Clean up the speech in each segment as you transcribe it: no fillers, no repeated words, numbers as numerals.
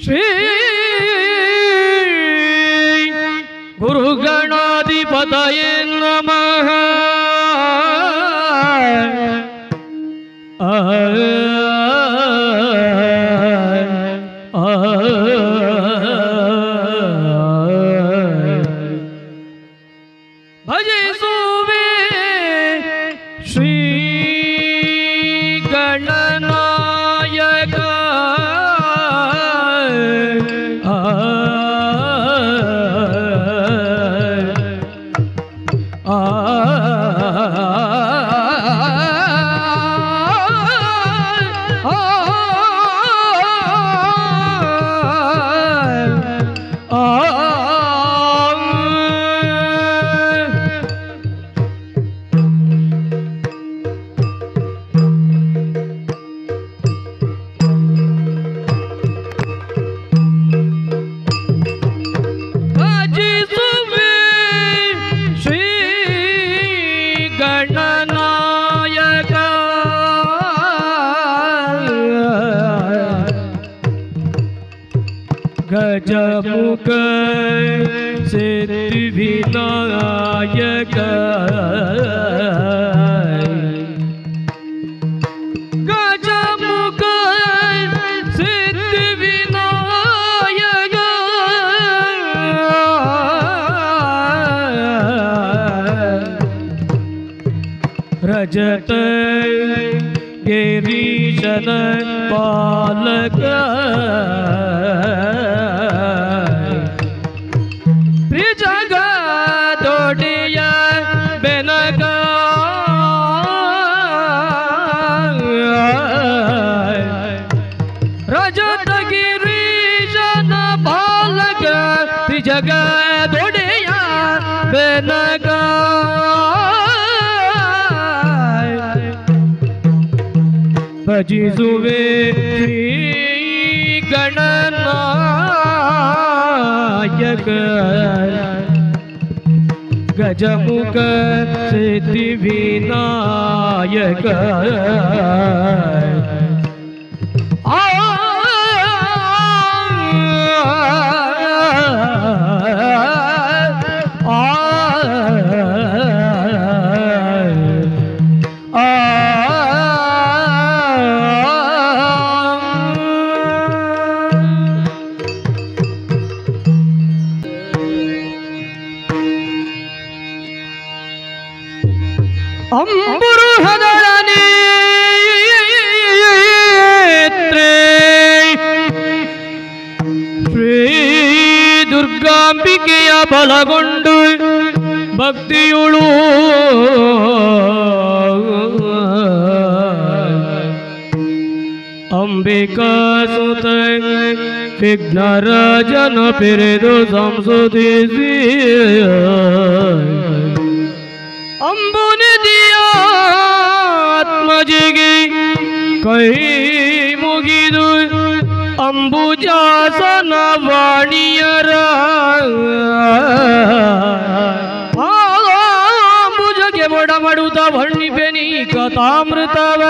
ಶ್ರೀ ಗುರುಗಣಾಧಿಪತಯೇ ನಮಃ. ಭಜಿಸುವೆ ಶ್ರೀ ಗಣನಾಯಕ. गजमुख सिद्धिविनायक गजमुख सिद्धिविनायक रजत गिरीशन पालक जगदोड़िय बेनग भजिಸುವೆ ಶ್ರೀ ಗಣನಾಯಕ ಗಜಮುಖ ಸಿದ್ಧಿವಿನಾಯಕ ಅಂಬುರುಹದಳ ನೇತ್ರೇ ಶ್ರೀ ದುರ್ಗಾಂಬಿಕೆಯ ಬಲಗೊಂಡು ಭಕ್ತಿಯುಳು ಅಂಬಿಕಾ ಸುತ ವಿಘ್ನರಾಜನ ಪಿರಿದು ಸಂಸುದಿಸಿ ಅಂಬುನಿಧಿಯ ಆತ್ಮಜಿಗೆ ಕೈ ಮುಗಿದು ಅಂಬುಜಾಸನ ವಾಣಿಯರ ಅಂಬುಜಗೆ ಬಡಮಡುತ್ತ ವರ್ಣಿಪೆನಿ ಕಥಾಮೃತವ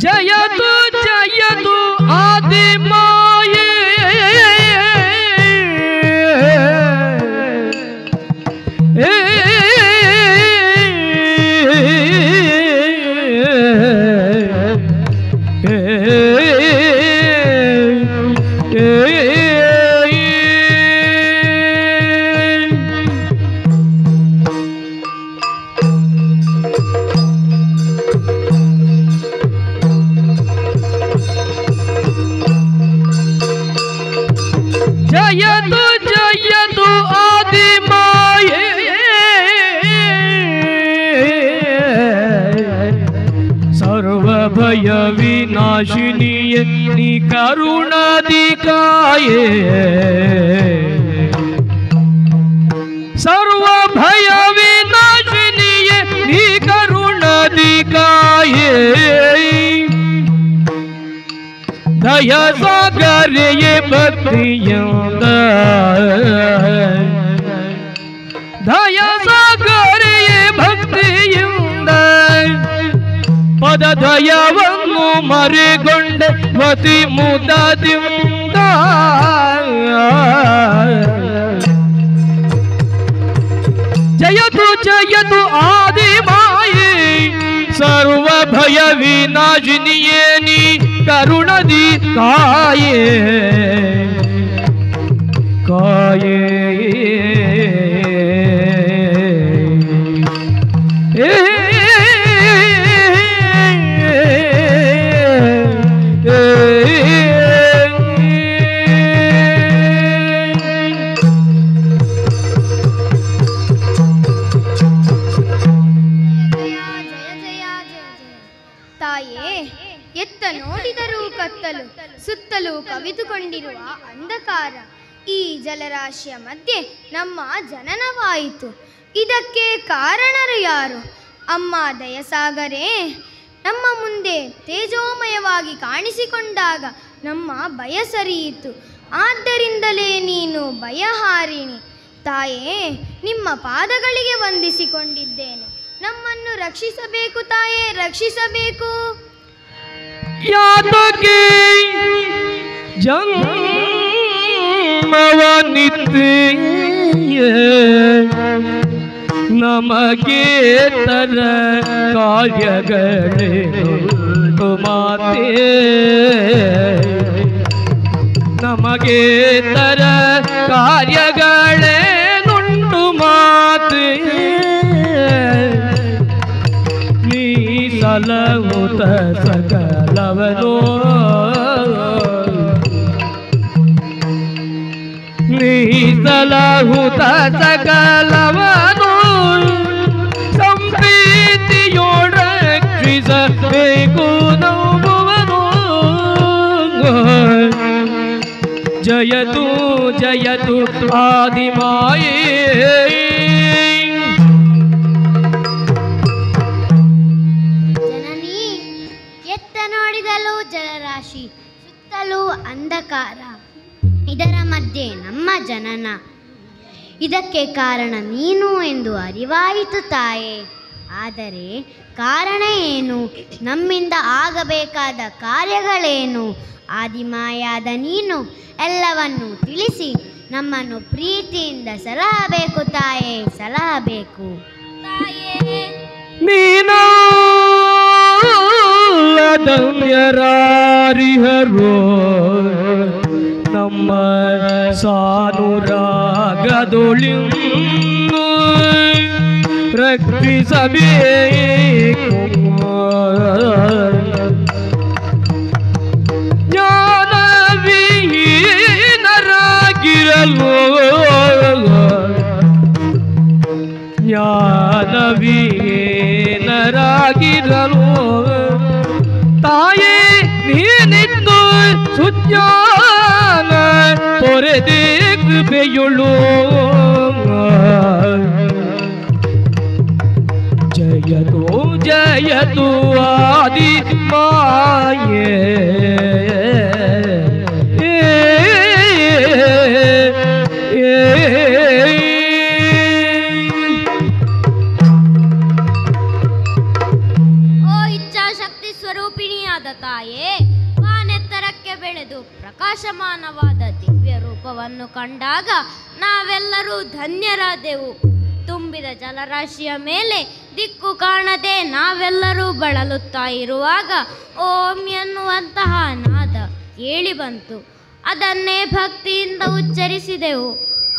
जयतु जयतु आदि माये जयतु जयतु आदि माये सर्व भय विनाशिनीय नि करुणादिकाये सर्व भय विनाशिनीय नि करुणादिकाये ದಯ ಸಾಗರೆಯೇ ಭಕ್ತಿಯಿಂದ ದಯ ಸಾಗರೆಯೇ ಭಕ್ತಿಯಿಂದ ಪದ ದಯವನ್ನು ಮರೆಗೊಂಡೆ ಮತಿ ಮುದದಿಂದ ಜಯತು ಜಯತು ಆದಿ ಮಾಯೆ ಸರ್ವ ಭಯ ವಿನಾಶಿನಿಯೇ ನೀ ಕರುಣದಿ ಕಾಯೇ ಕಾಯೇ ಸುತ್ತಲೂ ಕವಿದುಕೊಂಡಿರುವ ಅಂಧಕಾರ ಈ ಜಲರಾಶಿಯ ಮಧ್ಯೆ ನಮ್ಮ ಜನನವಾಯಿತು. ಇದಕ್ಕೆ ಕಾರಣರು ಯಾರು? ಅಮ್ಮ ದಯಸಾಗರೇ ನಮ್ಮ ಮುಂದೆ ತೇಜೋಮಯವಾಗಿ ಕಾಣಿಸಿಕೊಂಡಾಗ ನಮ್ಮ ಭಯ ಸರಿಯಿತು. ಆದ್ದರಿಂದಲೇ ನೀನು ಭಯಹಾರಿಣಿ. ತಾಯೇ, ನಿಮ್ಮ ಪಾದಗಳಿಗೆ ವಂದಿಸಿಕೊಂಡಿದ್ದೇನೆ. ನಮ್ಮನ್ನು ರಕ್ಷಿಸಬೇಕು ತಾಯೇ, ರಕ್ಷಿಸಬೇಕು. ಯಾತಕ್ಕೆ ಜನ್ಮವನಿತ್ಯ ನಮಗೆ ತರ ಕಾರ್ಯಗಳೇನು ಮಾತೆ ನಮಗೆ ತರ ಕಾರ್ಯಗಳೇನುಂಟು ಮಾತೆ ನೀ ಸಲಹುತ ಸಕಲವನೋ ನೀ ಸಲಹುತ ಸಕಲವನೋ ಸಂಪ್ರೀತಿಯೋಡ ರಕ್ಷಿಸಬೇಕು ನಂಬುವನು. ಜಯತು ಜಯತು ಆದಿಮಾಯೇ ಜನನಿ. ಎತ್ತ ನೋಡಿದಲು ಜಲರಾಶಿ, ಸುತ್ತಲೂ ಅಂಧಕಾರ, ಇದರ ಮಧ್ಯೆ ನಮ್ಮ ಜನನ. ಇದಕ್ಕೆ ಕಾರಣ ನೀನು ಎಂದು ಅರಿವಾಯಿತು ತಾಯೇ. ಆದರೆ ಕಾರಣ ಏನು? ನಮ್ಮಿಂದ ಆಗಬೇಕಾದ ಕಾರ್ಯಗಳೇನು? ಆದಿಮಾಯಾದ ನೀನು ಎಲ್ಲವನ್ನು ತಿಳಿಸಿ ನಮ್ಮನ್ನು ಪ್ರೀತಿಯಿಂದ ಸಲಹಬೇಕು ತಾಯೇ, ಸಲಹಬೇಕು ತಾಯೇ. ನೀನೋ ನಮ್ಮ ಸಾನುರಾಗದೊಳಿಂದು ರಕ್ಷಿಸಬೇಕು. ಜ್ಞಾನವೀನರಾಗಿರಲು ಜ್ಞಾನವೀನರಾಗಿರಲು ತಾಯೇ ನೀನಿದ್ದು ಸುಜ್ಞಾನ ಪೊರೆದೇ ಕೃಪೆಯುಳು. ಜಯತು ಜಯತು ಆದಿ ಮಾಯೇ ತಾಯೇ, ವಾನೆತ್ತರಕ್ಕೆ ಬೆಳೆದು ಪ್ರಕಾಶಮಾನವಾದ ದಿವ್ಯ ರೂಪವನ್ನು ಕಂಡಾಗ ನಾವೆಲ್ಲರೂ ಧನ್ಯರಾದೆವು. ತುಂಬಿದ ಜಲರಾಶಿಯ ಮೇಲೆ ದಿಕ್ಕು ಕಾಣದೆ ನಾವೆಲ್ಲರೂ ಬಳಲುತ್ತಾ ಇರುವಾಗ ಓಂ ಎನ್ನುವಂತಹ ನಾದ ಕೇಳಿ ಬಂತು. ಅದನ್ನೇ ಭಕ್ತಿಯಿಂದ ಉಚ್ಚರಿಸಿದೆವು.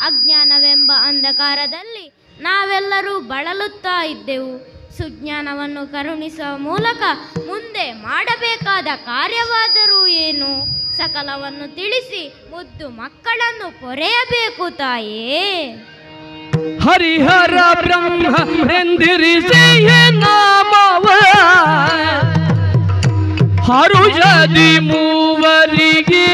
ಅಜ್ಞಾನವೆಂಬ ಅಂಧಕಾರದಲ್ಲಿ ನಾವೆಲ್ಲರೂ ಬಳಲುತ್ತಾ ಇದ್ದೆವು. ಸುಜ್ಞಾನವನ್ನು ಕರುಣಿಸುವ ಮೂಲಕ ಮುಂದೆ ಮಾಡಬೇಕಾದ ಕಾರ್ಯವಾದರೂ ಏನು? ಸಕಲವನ್ನು ತಿಳಿಸಿ ಮುದ್ದು ಮಕ್ಕಳನ್ನು ಪೊರೆಯಬೇಕು ತಾಯೇ. ಹರಿಹರ ಬ್ರಹ್ಮರೆಂದಿರಿಸಿ ನಾಮವ ಹರುಷದಿ ಮೂವರಿಗೆ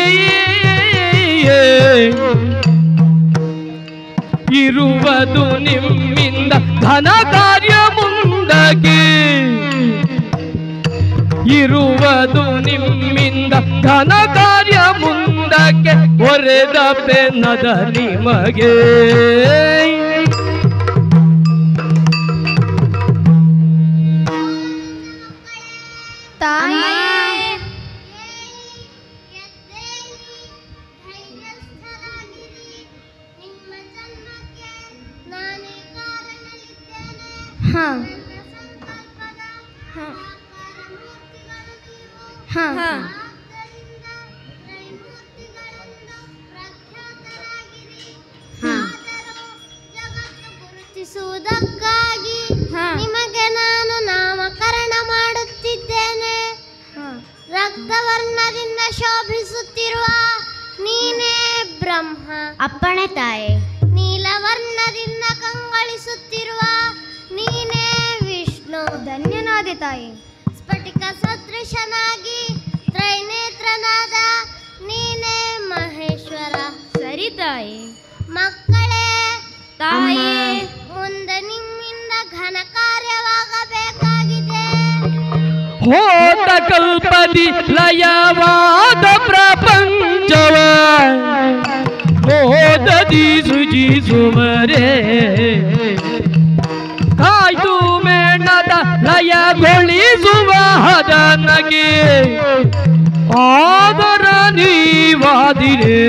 ಇರುವುದು ನಿಮ್ಮಿಂದ ಘನ ಕಾರ್ಯ ಮುಂದಕ್ಕೆ ಇರುವುದು ನಿಮ್ಮಿಂದ ಘನ ಕಾರ್ಯ ಮುಂದಕ್ಕೆ ಒರೆದ ಬೆನ್ನದ ನಿಮಗೆ ಗುರುತಿಸುವುದಕ್ಕಾಗಿ ನಿಮಗೆ ನಾನು ನಾಮಕರಣ ಮಾಡುತ್ತಿದ್ದೇನೆ. ರಕ್ತವರ್ಣದಿಂದ ಶೋಭಿಸುತ್ತಿರುವ ನೀನೇ ಬ್ರಹ್ಮ. ಅಪ್ಪಣೆ ತಾಯಿ. ನೀಲವರ್ಣದಿಂದ ಕಂಗಳಿಸುತ್ತಿರುವ ನೀನೇ ವಿಷ್ಣು. ಧನ್ಯನಾದೆ ತಾಯಿ. ಸ್ಫಟಿಕ ಸದೃಶನಾಗಿ ತ್ರೈನೇತ್ರನಾದ ನೀನೇ ಮಹೇಶ್ವರ. ಸರಿ ತಾಯಿ. ಮಕ್ಕಳೇ ತಾಯಿ, ಮುಂದೆ ನಿಮ್ಮಿಂದ ಘನ ಕಾರ್ಯವಾಗಬೇಕಾಗಿದೆ. ಹೋದ ಕಲ್ಪದಿ ಲಯವಾದ ಪ್ರಪಂಚವ ಹೋದದಿ ಸೃಜಿಸುವರೇ ಕಾಯ್ದು ಮೇಣದ ಲಯಗೊಳಿಸುವ ಹದನಗೆ ಆದರ ನೀವಾದಿರೇ.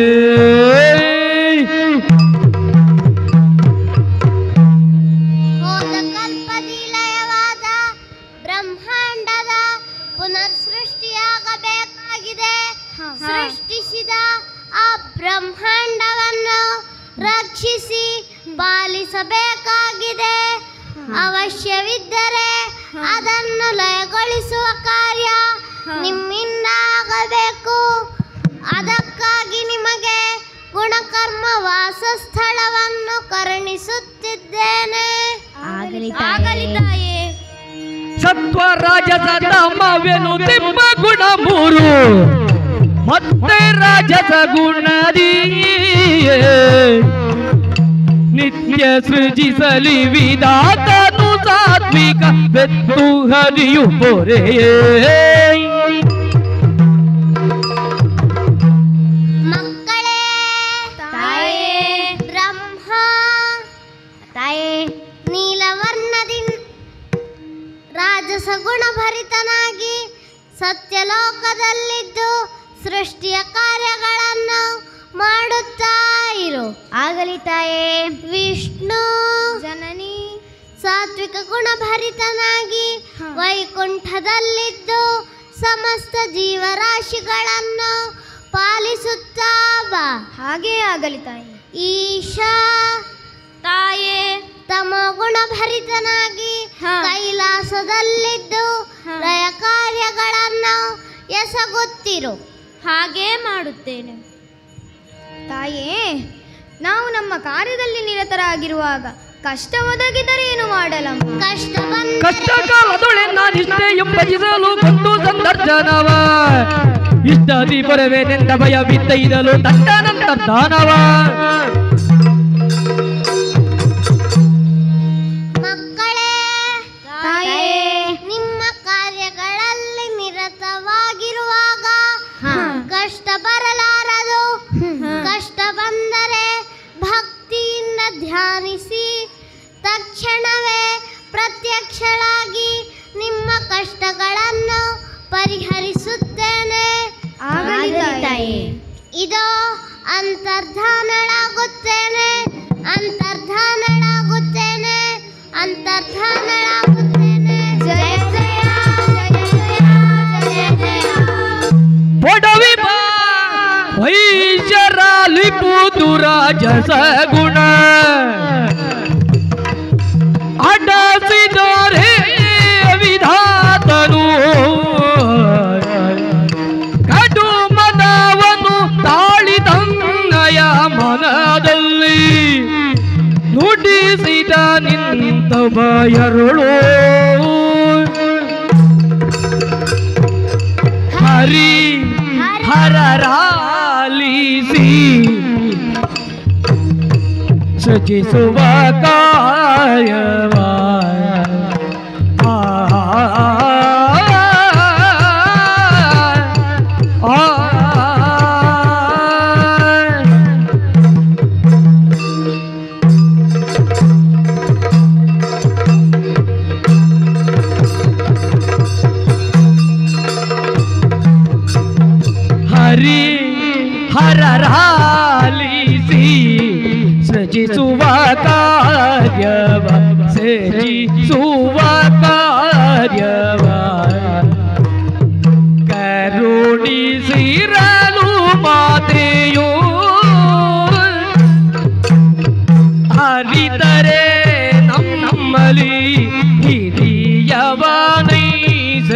ಹೋದ ಕಲ್ಪದಿ ಲಯವಾದ ಬ್ರಹ್ಮಾಂಡದ ಪುನರ್ ಸೃಷ್ಟಿಯಾಗಬೇಕಾಗಿದೆ. ಸೃಷ್ಟಿಸಿದ ಆ ಬ್ರಹ್ಮಾಂಡವನ್ನು ರಕ್ಷಿಸಿ ಪಾಲಿಸಬೇಕಾಗಿದೆ. ಅವಶ್ಯವಿದ್ದರೆ ಅದನ್ನು ಲಯಗೊಳಿಸುವ ಕಾರ್ಯ ನಿಮ್ಮಿಂದ ಆಗಬೇಕು. ಅದಕ್ಕಾಗಿ ನಿಮಗೆ ಗುಣಕರ್ಮ ವಾಸಸ್ಥಳವನ್ನು ಕರುಣಿಸುತ್ತಿದ್ದೇನೆ. ಆಗಲಿ ತಾಯೇ. ಸತ್ವ ರಾಜಸ ತಮವೆನು ತಿಮ್ಮ ಗುಣ ಮೂರು ಮತ್ತೆ ರಾಜಸ ಗುಣದಿ ನಿತ್ಯ ಸೃಜಿಸಲಿ ವಿಧಾತನು ಸಾತ್ವಿಕ ಬೆತ್ತು ಹರಿಯು ಪೊರೆ. ಮಕ್ಕಳೇ ತಾಯೇ, ಬ್ರಹ್ಮ ತಾಯೇ ನೀಲವರ್ಣದಿಂದ ರಾಜಸ ಗುಣಭರಿತನಾಗಿ ಸತ್ಯಲೋಕದಲ್ಲಿದ್ದು ಸೃಷ್ಟಿಯ ಕಾರ್ಯಗಳನ್ನು ಮಾಡುತ್ತಾ ಇರು. ಆಗಲಿ ತಾಯೇ. ವಿಷ್ಣು ಜನನಿ ಸಾತ್ವಿಕ ಗುಣಭರಿತನಾಗಿ ವೈಕುಂಠದಲ್ಲಿದ್ದು ಸಮಸ್ತ ಜೀವರಾಶಿಗಳನ್ನು ಪಾಲಿಸುತ್ತಾ ಬಾ. ಹಾಗೇ ಆಗಲಿ ತಾಯಿ. ಈಶಾ ತಾಯೇ ತಮ ಗುಣಭರಿತನಾಗಿ ಕೈಲಾಸದಲ್ಲಿದ್ದು ಲಯ ಕಾರ್ಯಗಳನ್ನು ಎಸಗುತ್ತಿರು. ಹಾಗೇ ಮಾಡುತ್ತೇನೆ ತಾಯೇ. ನಾವು ನಮ್ಮ ಕಾರ್ಯದಲ್ಲಿ ನಿರತರಾಗಿರುವಾಗ ಕಷ್ಟ ಒದಗಿದರೆ ಏನು ಮಾಡಲಮ್ಮ? ಕಷ್ಟ ಕಾಲದೊಳೆನ್ನಾನಿಷ್ಟೇ ಎಂಬಜಿಸಲು ಕೊಟ್ಟು ಸಂದರ್ಶನವ ಇಷ್ಟದಿ ಬರವೇನೆಂದ ಭಯವಿದ್ದೈದಲು ತಟ್ಟನಂತರ್ಧಾನವ. ಮಕ್ಕಳೇ ತಾಯೇ, ನಿಮ್ಮ ಕಾರ್ಯಗಳಲ್ಲಿ ನಿರತವಾಗಿರುವಾಗ ಕಷ್ಟ ಬರಲಾರದು. ಕಷ್ಟ ಬಂದರೆ ಭಕ್ತಿಯಿಂದ ಧ್ಯಾನಿಸಿ ತಕ್ಷಣವೇ ಪ್ರತ್ಯಕ್ಷಳಾಗಿ ನಿಮ್ಮ ಕಷ್ಟಗಳನ್ನು ಪರಿಹರಿಸುತ್ತೇನೆ. ಇದೋ ಅಂತರ್ಧಾನಳಾಗುತ್ತೇನೆ, ಅಂತರ್ಧಾನಳಾಗುತ್ತೇನೆ, ಅಂತರ್ಧಾನಳಾಗುತ್ತೇನೆ. ಜಯ ಜಯ ಜಯ ಜಯ ಜಯ. ಪೊಡವಿ ಬಾ ವೈಶರಾಲಿಪುದು ರಾಜಸ ಗುಣ ಅಡಸಿದರೆ ವಿಧಾತನು ಕಡು ಮನವನ್ನು ತಾಳಿದನ್ನಯ ಮನದಲ್ಲಿ ನುಡಿಸಿದ ನಿಂತ ಬಯರುಳು ಹರಿ ಹರರಾಲಿಸಿ ಸೃಜಿಸುವ ಕಾಯವ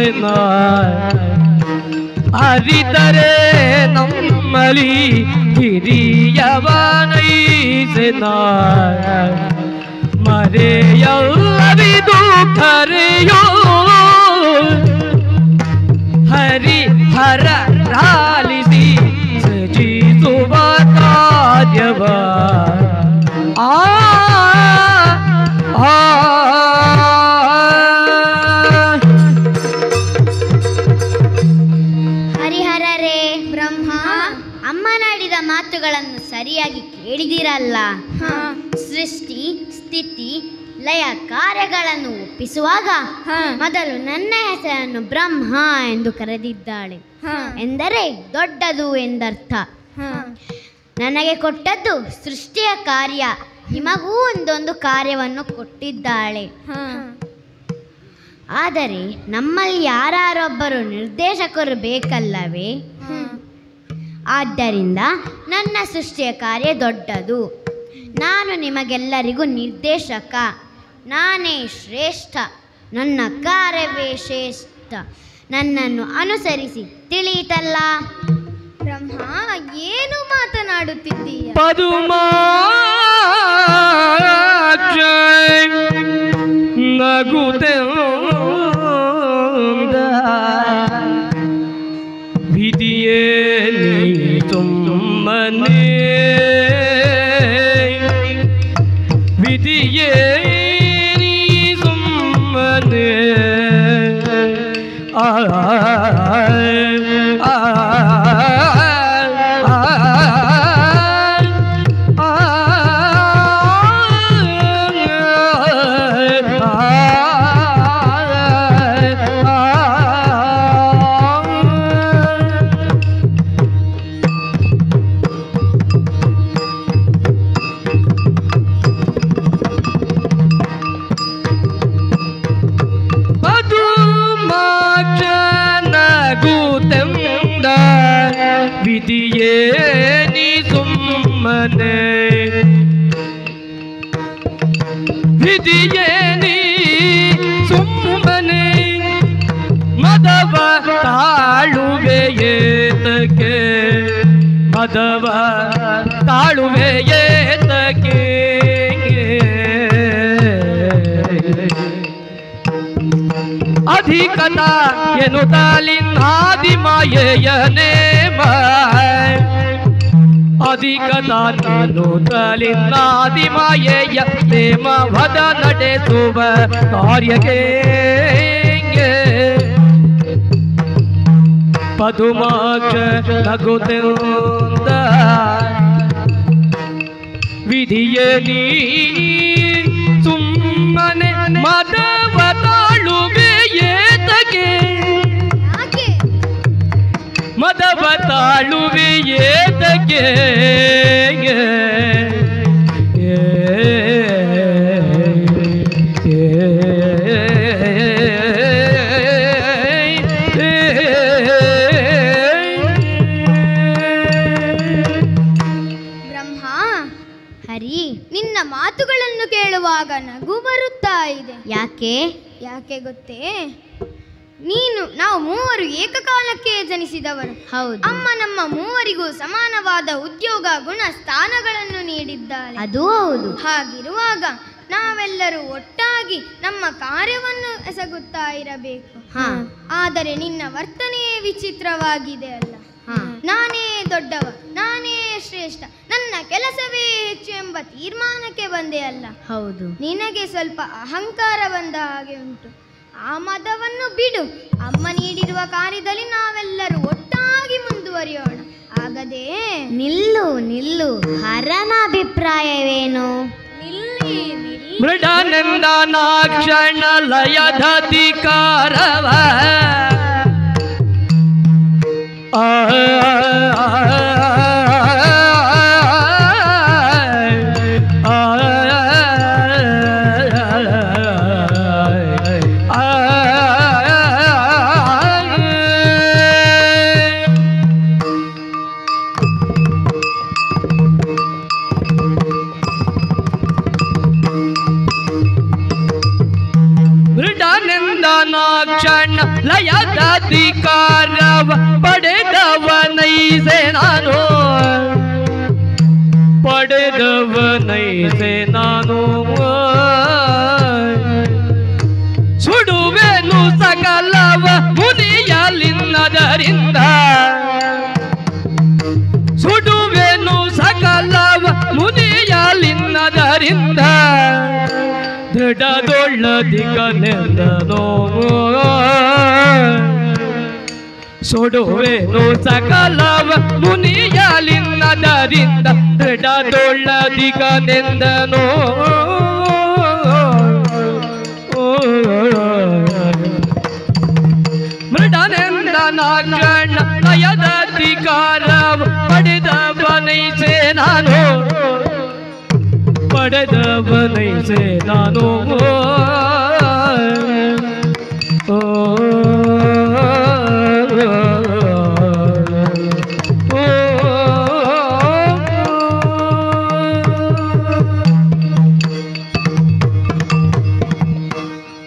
ನೈಸನ ಅರಿತರೆ ನಮ್ಮಲಿ ಹಿರಿಯವ ನೈಸನ ಮರೆಯಲ್ಲವಿದು ಕರೆಯೋ ಹರಿ ಹರ ರಾಲಿಸಿ ಸಜಿಸುವ ಕಾರ್ಯವ ಹರಿಹರರೇ ಬ್ರಹ್ಮ, ಅಮ್ಮನಾಡಿದ ಮಾತುಗಳನ್ನು ಸರಿಯಾಗಿ ಕೇಳಿದಿರಲ್ಲ. ಸೃಷ್ಟಿ ಸ್ಥಿತಿ ಲಯ ಕಾರ್ಯಗಳನ್ನು ಒಪ್ಪಿಸುವಾಗ ಮೊದಲು ನನ್ನ ಹೆಸರನ್ನು ಬ್ರಹ್ಮ ಎಂದು ಕರೆದಿದ್ದಾಳೆ. ಎಂದರೆ ದೊಡ್ಡದು ಎಂದರ್ಥ. ನನಗೆ ಕೊಟ್ಟದ್ದು ಸೃಷ್ಟಿಯ ಕಾರ್ಯ, ನಿಮಗೂ ಒಂದೊಂದು ಕಾರ್ಯವನ್ನು ಕೊಟ್ಟಿದ್ದಾಳೆ. ಆದರೆ ನಮ್ಮಲ್ಲಿ ಯಾರೊಬ್ಬರು ನಿರ್ದೇಶಕರು ಬೇಕಲ್ಲವೇ? ಆದ್ದರಿಂದ ನನ್ನ ಸೃಷ್ಟಿಯ ಕಾರ್ಯ ದೊಡ್ಡದು. ನಾನು ನಿಮಗೆಲ್ಲರಿಗೂ ನಿರ್ದೇಶಕ. ನಾನೇ ಶ್ರೇಷ್ಠ, ನನ್ನ ಕಾರ್ಯವೇ ಶ್ರೇಷ್ಠ. ನನ್ನನ್ನು ಅನುಸರಿಸಿ, ತಿಳಿಯಿತಲ್ಲ? ಬ್ರಹ್ಮ, ಏನು ಮಾತನಾಡುತ್ತಿದ್ದೀಯ? ಪದುಮಾಕ್ಷ ನಗುತ್ತೆಂದ ವಿಧಿಯೇ ನೀ ಸುಮ್ಮನೆ ವಿಧಿಯೇ ನೀ ಸುಮ್ಮನೆ ವಿಧಿಯೇ ನೀ ಸುಮ್ಮನೆ ವಿಧಿಯೇ ನೀ ಸುಮ್ಮನೆ ಮದವ ತಾಳುವೆ ಏತಕ್ಕೆ ಮದವ ತಾಳುವೆ ಏತಕ್ಕೆ ಅಧಿಕತ ಎನ್ನುತ್ತಲಿನ್ನಾದಿ ಮಾಯೆಯನೇಮ ಅಧಿಕತ ಎನ್ನುತ್ತಲಿನ್ನಾದಿ ಮಾಯೆಯ ನೇಮ ವದ ನಡೆಸುವ ಕಾರ್ಯಕ್ಕೆ ಪದುಮಾಕ್ಷ ನಗುತ್ತೆಂದ ವಿಧಿಯೇ ನೀ ಸುಮ್ಮನೆ ಮದವ ತಾಳುವೆ ಏತಕ್ಕೆ ಮದವ ತಾಳುವೆ ಏತಕ್ಕೆ ನಿನ್ನ ಮಾತುಗಳನ್ನು ಕೇಳುವಾಗ ನಗು ಬರುತ್ತಾ ಇದೆ. ಯಾಕೆ ಗೊತ್ತೇ? ನಾವು ಮೂವರು ಏಕಕಾಲಕ್ಕೆ ಜನಿಸಿದವರು. ಹೌದು. ಅಮ್ಮ ನಮ್ಮ ಮೂವರಿಗೂ ಸಮಾನವಾದ ಉದ್ಯೋಗ ಗುಣ ಸ್ಥಾನಗಳನ್ನು ನೀಡಿದ್ದಾರೆ. ಅದು ಹೌದು. ಹಾಗಿರುವಾಗ ನಾವೆಲ್ಲರೂ ಒಟ್ಟಾಗಿ ನಮ್ಮ ಕಾರ್ಯವನ್ನು ಎಸಗುತ್ತಾ ಇರಬೇಕು. ಆದರೆ ನಿನ್ನ ವರ್ತನೆಯೇ ವಿಚಿತ್ರವಾಗಿದೆ ಅಲ್ಲ. ನಾನೇ ದೊಡ್ಡವ, ನಾನೇ ಶ್ರೇಷ್ಠ, ನನ್ನ ಕೆಲಸವೇ ಹೆಚ್ಚು ಎಂಬ ತೀರ್ಮಾನಕ್ಕೆ ಬಂದೆ ಅಲ್ಲ. ಹೌದು. ನಿನಗೆ ಸ್ವಲ್ಪ ಅಹಂಕಾರ ಬಂದ ಹಾಗೆ ಉಂಟು. ಆ ಮದವನ್ನು ಬಿಡು. ಅಮ್ಮ ನೀಡಿರುವ ಕಾರ್ಯದಲ್ಲಿ ನಾವೆಲ್ಲರೂ ಒಟ್ಟಾಗಿ ಮುಂದುವರಿಯೋಣ. ಆಗದೆ ನಿಲ್ಲು. ಹರನ ಅಭಿಪ್ರಾಯವೇನು? ಮೃಡನಂದನಾಕ್ಷಣ ಲಯಧಧಿಕಾರವ ಮೃಡನಂದನಾಕ್ಷಣ ಲಯದ ಅಧಿಕಾರವ ಪಡೆದವನೈಸೆ ನಾನು ಪಡೆದವನೈಸೆ ನಾನು ಸುಡುವೆನು ಸಕಲವ ಮುನಿಯಲಿನ್ನದರಿಂದ ಸುಡುವೆನು ಸಕಲವ ಮುನಿಯಲಿನ್ನದರಿಂದ ದೃಢದೊಳ್ಳದಿಗನೆಂದನೋ ಸುಡುವೆನು ಸಕಲವ ಮುನಿಯಲಿನ್ನದರಿಂದ ದೃಢದೊಳ್ಳದಿಗನೆಂದನೋ ಮೃಡನೆಂದ ನಾಗಣ್ಣ ಲಯದ ಅಧಿಕಾರವ ಪಡೆದವನೈಸೆ ನಾನು ಪಡೆದವನೈಸೆ ನಾನು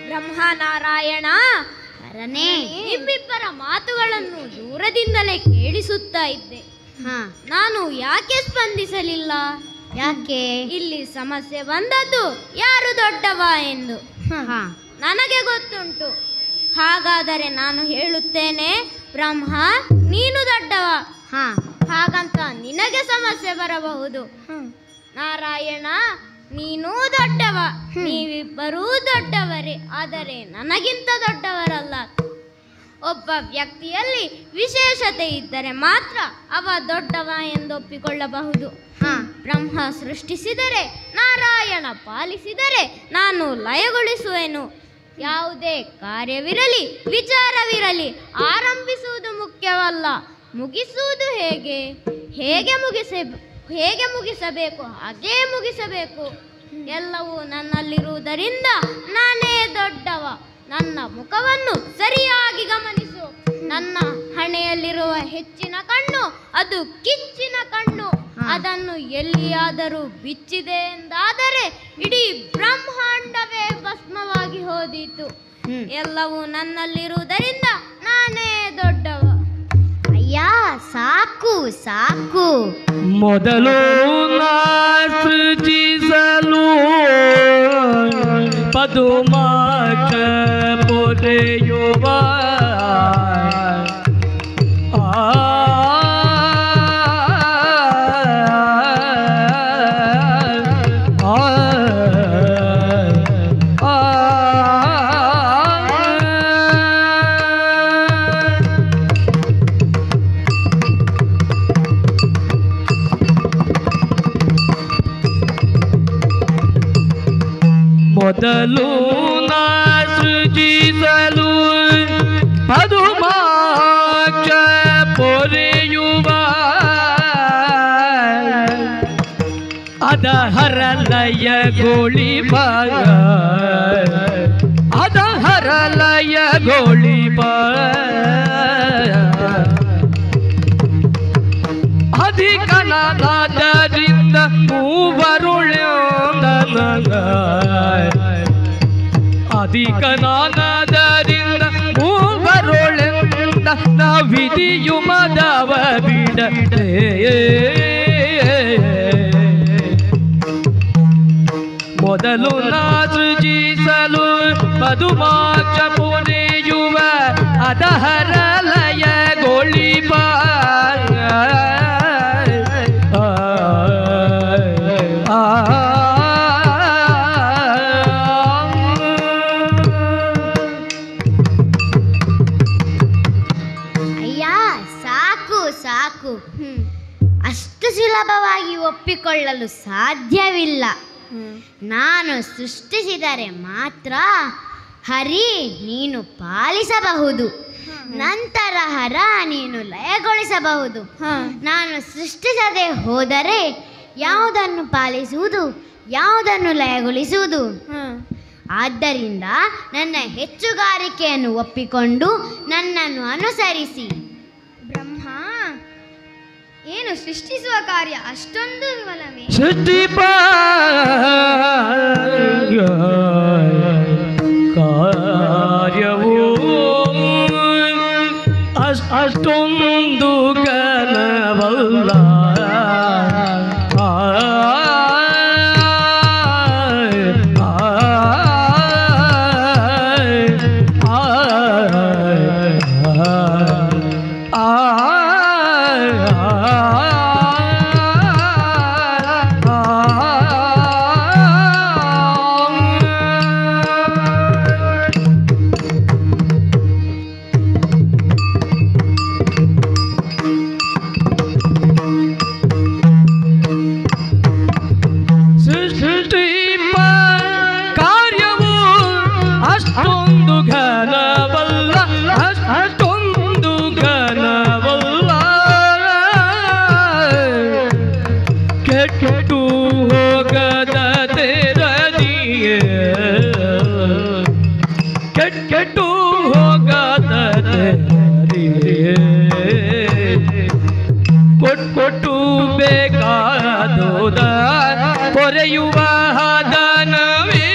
ಬ್ರಹ್ಮನಾರಾಯಣ ಅರನೇ ನಿಮ್ಮಿಬ್ಬರ ಮಾತುಗಳನ್ನು ದೂರದಿಂದಲೇ ಕೇಳಿಸುತ್ತಾ ಇದ್ದೆ. ನಾನು ಯಾಕೆ ಸ್ಪಂದಿಸಲಿಲ್ಲ? ಯಾಕೆ? ಇಲ್ಲಿ ಸಮಸ್ಯೆ ಬಂದದ್ದು ಯಾರು ದೊಡ್ಡವ ಎಂದು ನನಗೆ ಗೊತ್ತುಂಟು. ಹಾಗಾದರೆ ನಾನು ಹೇಳುತ್ತೇನೆ, ಬ್ರಹ್ಮ ನೀನು ದೊಡ್ಡವ, ಹಾಗಂತ ನಿನಗೆ ಸಮಸ್ಯೆ ಬರಬಹುದು. ನಾರಾಯಣ ನೀನೂ ದೊಡ್ಡವ, ನೀವಿಬ್ಬರೂ ದೊಡ್ಡವರೇ, ಆದರೆ ನನಗಿಂತ ದೊಡ್ಡವರಲ್ಲ. ಒಬ್ಬ ವ್ಯಕ್ತಿಯಲ್ಲಿ ವಿಶೇಷತೆ ಇದ್ದರೆ ಮಾತ್ರ ಅವ ದೊಡ್ಡವ ಎಂದೊಪ್ಪಿಕೊಳ್ಳಬಹುದು. ಬ್ರಹ್ಮ ಸೃಷ್ಟಿಸಿದರೆ, ನಾರಾಯಣ ಪಾಲಿಸಿದರೆ ನಾನು ಲಯಗೊಳಿಸುವೆನು. ಯಾವುದೇ ಕಾರ್ಯವಿರಲಿ ವಿಚಾರವಿರಲಿ ಆರಂಭಿಸುವುದು ಮುಖ್ಯವಲ್ಲ, ಮುಗಿಸುವುದು ಹೇಗೆ ಮುಗಿಸಬೇಕು ಹಾಗೇ ಮುಗಿಸಬೇಕು. ಎಲ್ಲವೂ ನನ್ನಲ್ಲಿರುವುದರಿಂದ ನಾನೇ ದೊಡ್ಡವ. ನನ್ನ ಮುಖವನ್ನು ಸರಿಯಾಗಿ ಗಮನಿಸು. ನನ್ನ ಹಣೆಯಲ್ಲಿರುವ ಹೆಚ್ಚಿನ ಕಣ್ಣು ಅದು ಕಿಚ್ಚಿನ ಕಣ್ಣು. ಅದನ್ನು ಎಲ್ಲಿಯಾದರೂ ಬಿಚ್ಚಿದೆ ಎಂದಾದರೆ ಇಡೀ ಬ್ರಹ್ಮಾಂಡವೇ ಭಸ್ಮವಾಗಿ ಹೋದೀತು. ಎಲ್ಲವೂ ನನ್ನಲ್ಲಿರುವುದರಿಂದ ನಾನೇ ದೊಡ್ಡವ. ಅಯ್ಯ ಸಾಕು ಸಾಕು. ಮೊದಲು ನಾ ಸೃಜಿಸಲು ಪದುಮಾಕ ಪೊರೆಯುವ ಮೊದಲು ನಾ ಸೃಜಿಸಲು ಪದುಮಾಕ್ಷ ಪೊರೆಯುವ ಅದ ಹರಲಯ ಗೋಳಿಬ ಅದ ಹರಲಯ ಗೋಳಿಬ ಅಧಿಕನಾದರಿಂದ ಮೂವರುಳ್ಯೋಂದನ ಅಧಿಕನಾದರಿಂದ ಮೂವರುಳೆಂದ ನ ವಿಧಿಯು ಮದವ ಬಿಡದೆ ಮೊದಲು ನಾ ಸೃಜಿಸಲು ಪದುಮಾಕ್ಷ ಪುರಿಯುವ ಅದಹರಲಯ ಗೋಳಿಬ ಅಷ್ಟು ಸುಲಭವಾಗಿ ಒಪ್ಪಿಕೊಳ್ಳಲು ಸಾಧ್ಯವಿಲ್ಲ. ನಾನು ಸೃಷ್ಟಿಸಿದರೆ ಮಾತ್ರ ಹರಿ ನೀನು ಪಾಲಿಸಬಹುದು, ನಂತರ ಹರ ನೀನು ಲಯಗೊಳಿಸಬಹುದು. ನಾನು ಸೃಷ್ಟಿಸದೆ ಹೋದರೆ ಯಾವುದನ್ನು ಪಾಲಿಸುವುದು, ಯಾವುದನ್ನು ಲಯಗೊಳಿಸುವುದು? ಆದ್ದರಿಂದ ನನ್ನ ಹೆಚ್ಚುಗಾರಿಕೆಯನ್ನು ಒಪ್ಪಿಕೊಂಡು ನನ್ನನ್ನು ಅನುಸರಿಸಿ. ಬ್ರಹ್ಮ ಏನು ಸೃಷ್ಟಿಸುವ ಕಾರ್ಯ ಅಷ್ಟೊಂದು ವಿಮಲವೇ? ಸೃಷ್ಟಿ ಕಾರ್ಯವು ಅಷ್ಟೊಂದು ಘನವಲ್ಲ. ಕೆಟ್ಟು ಹೋಗದ ತೆರದಿಯೇ ಕೆಟ್ಟು ಹೋಗದ ತೆರದಿಯೇ ಕೊಟ್ಟು ಬೇಕಾದುದ ಪೊರೆಯುವ ಹದನವೇ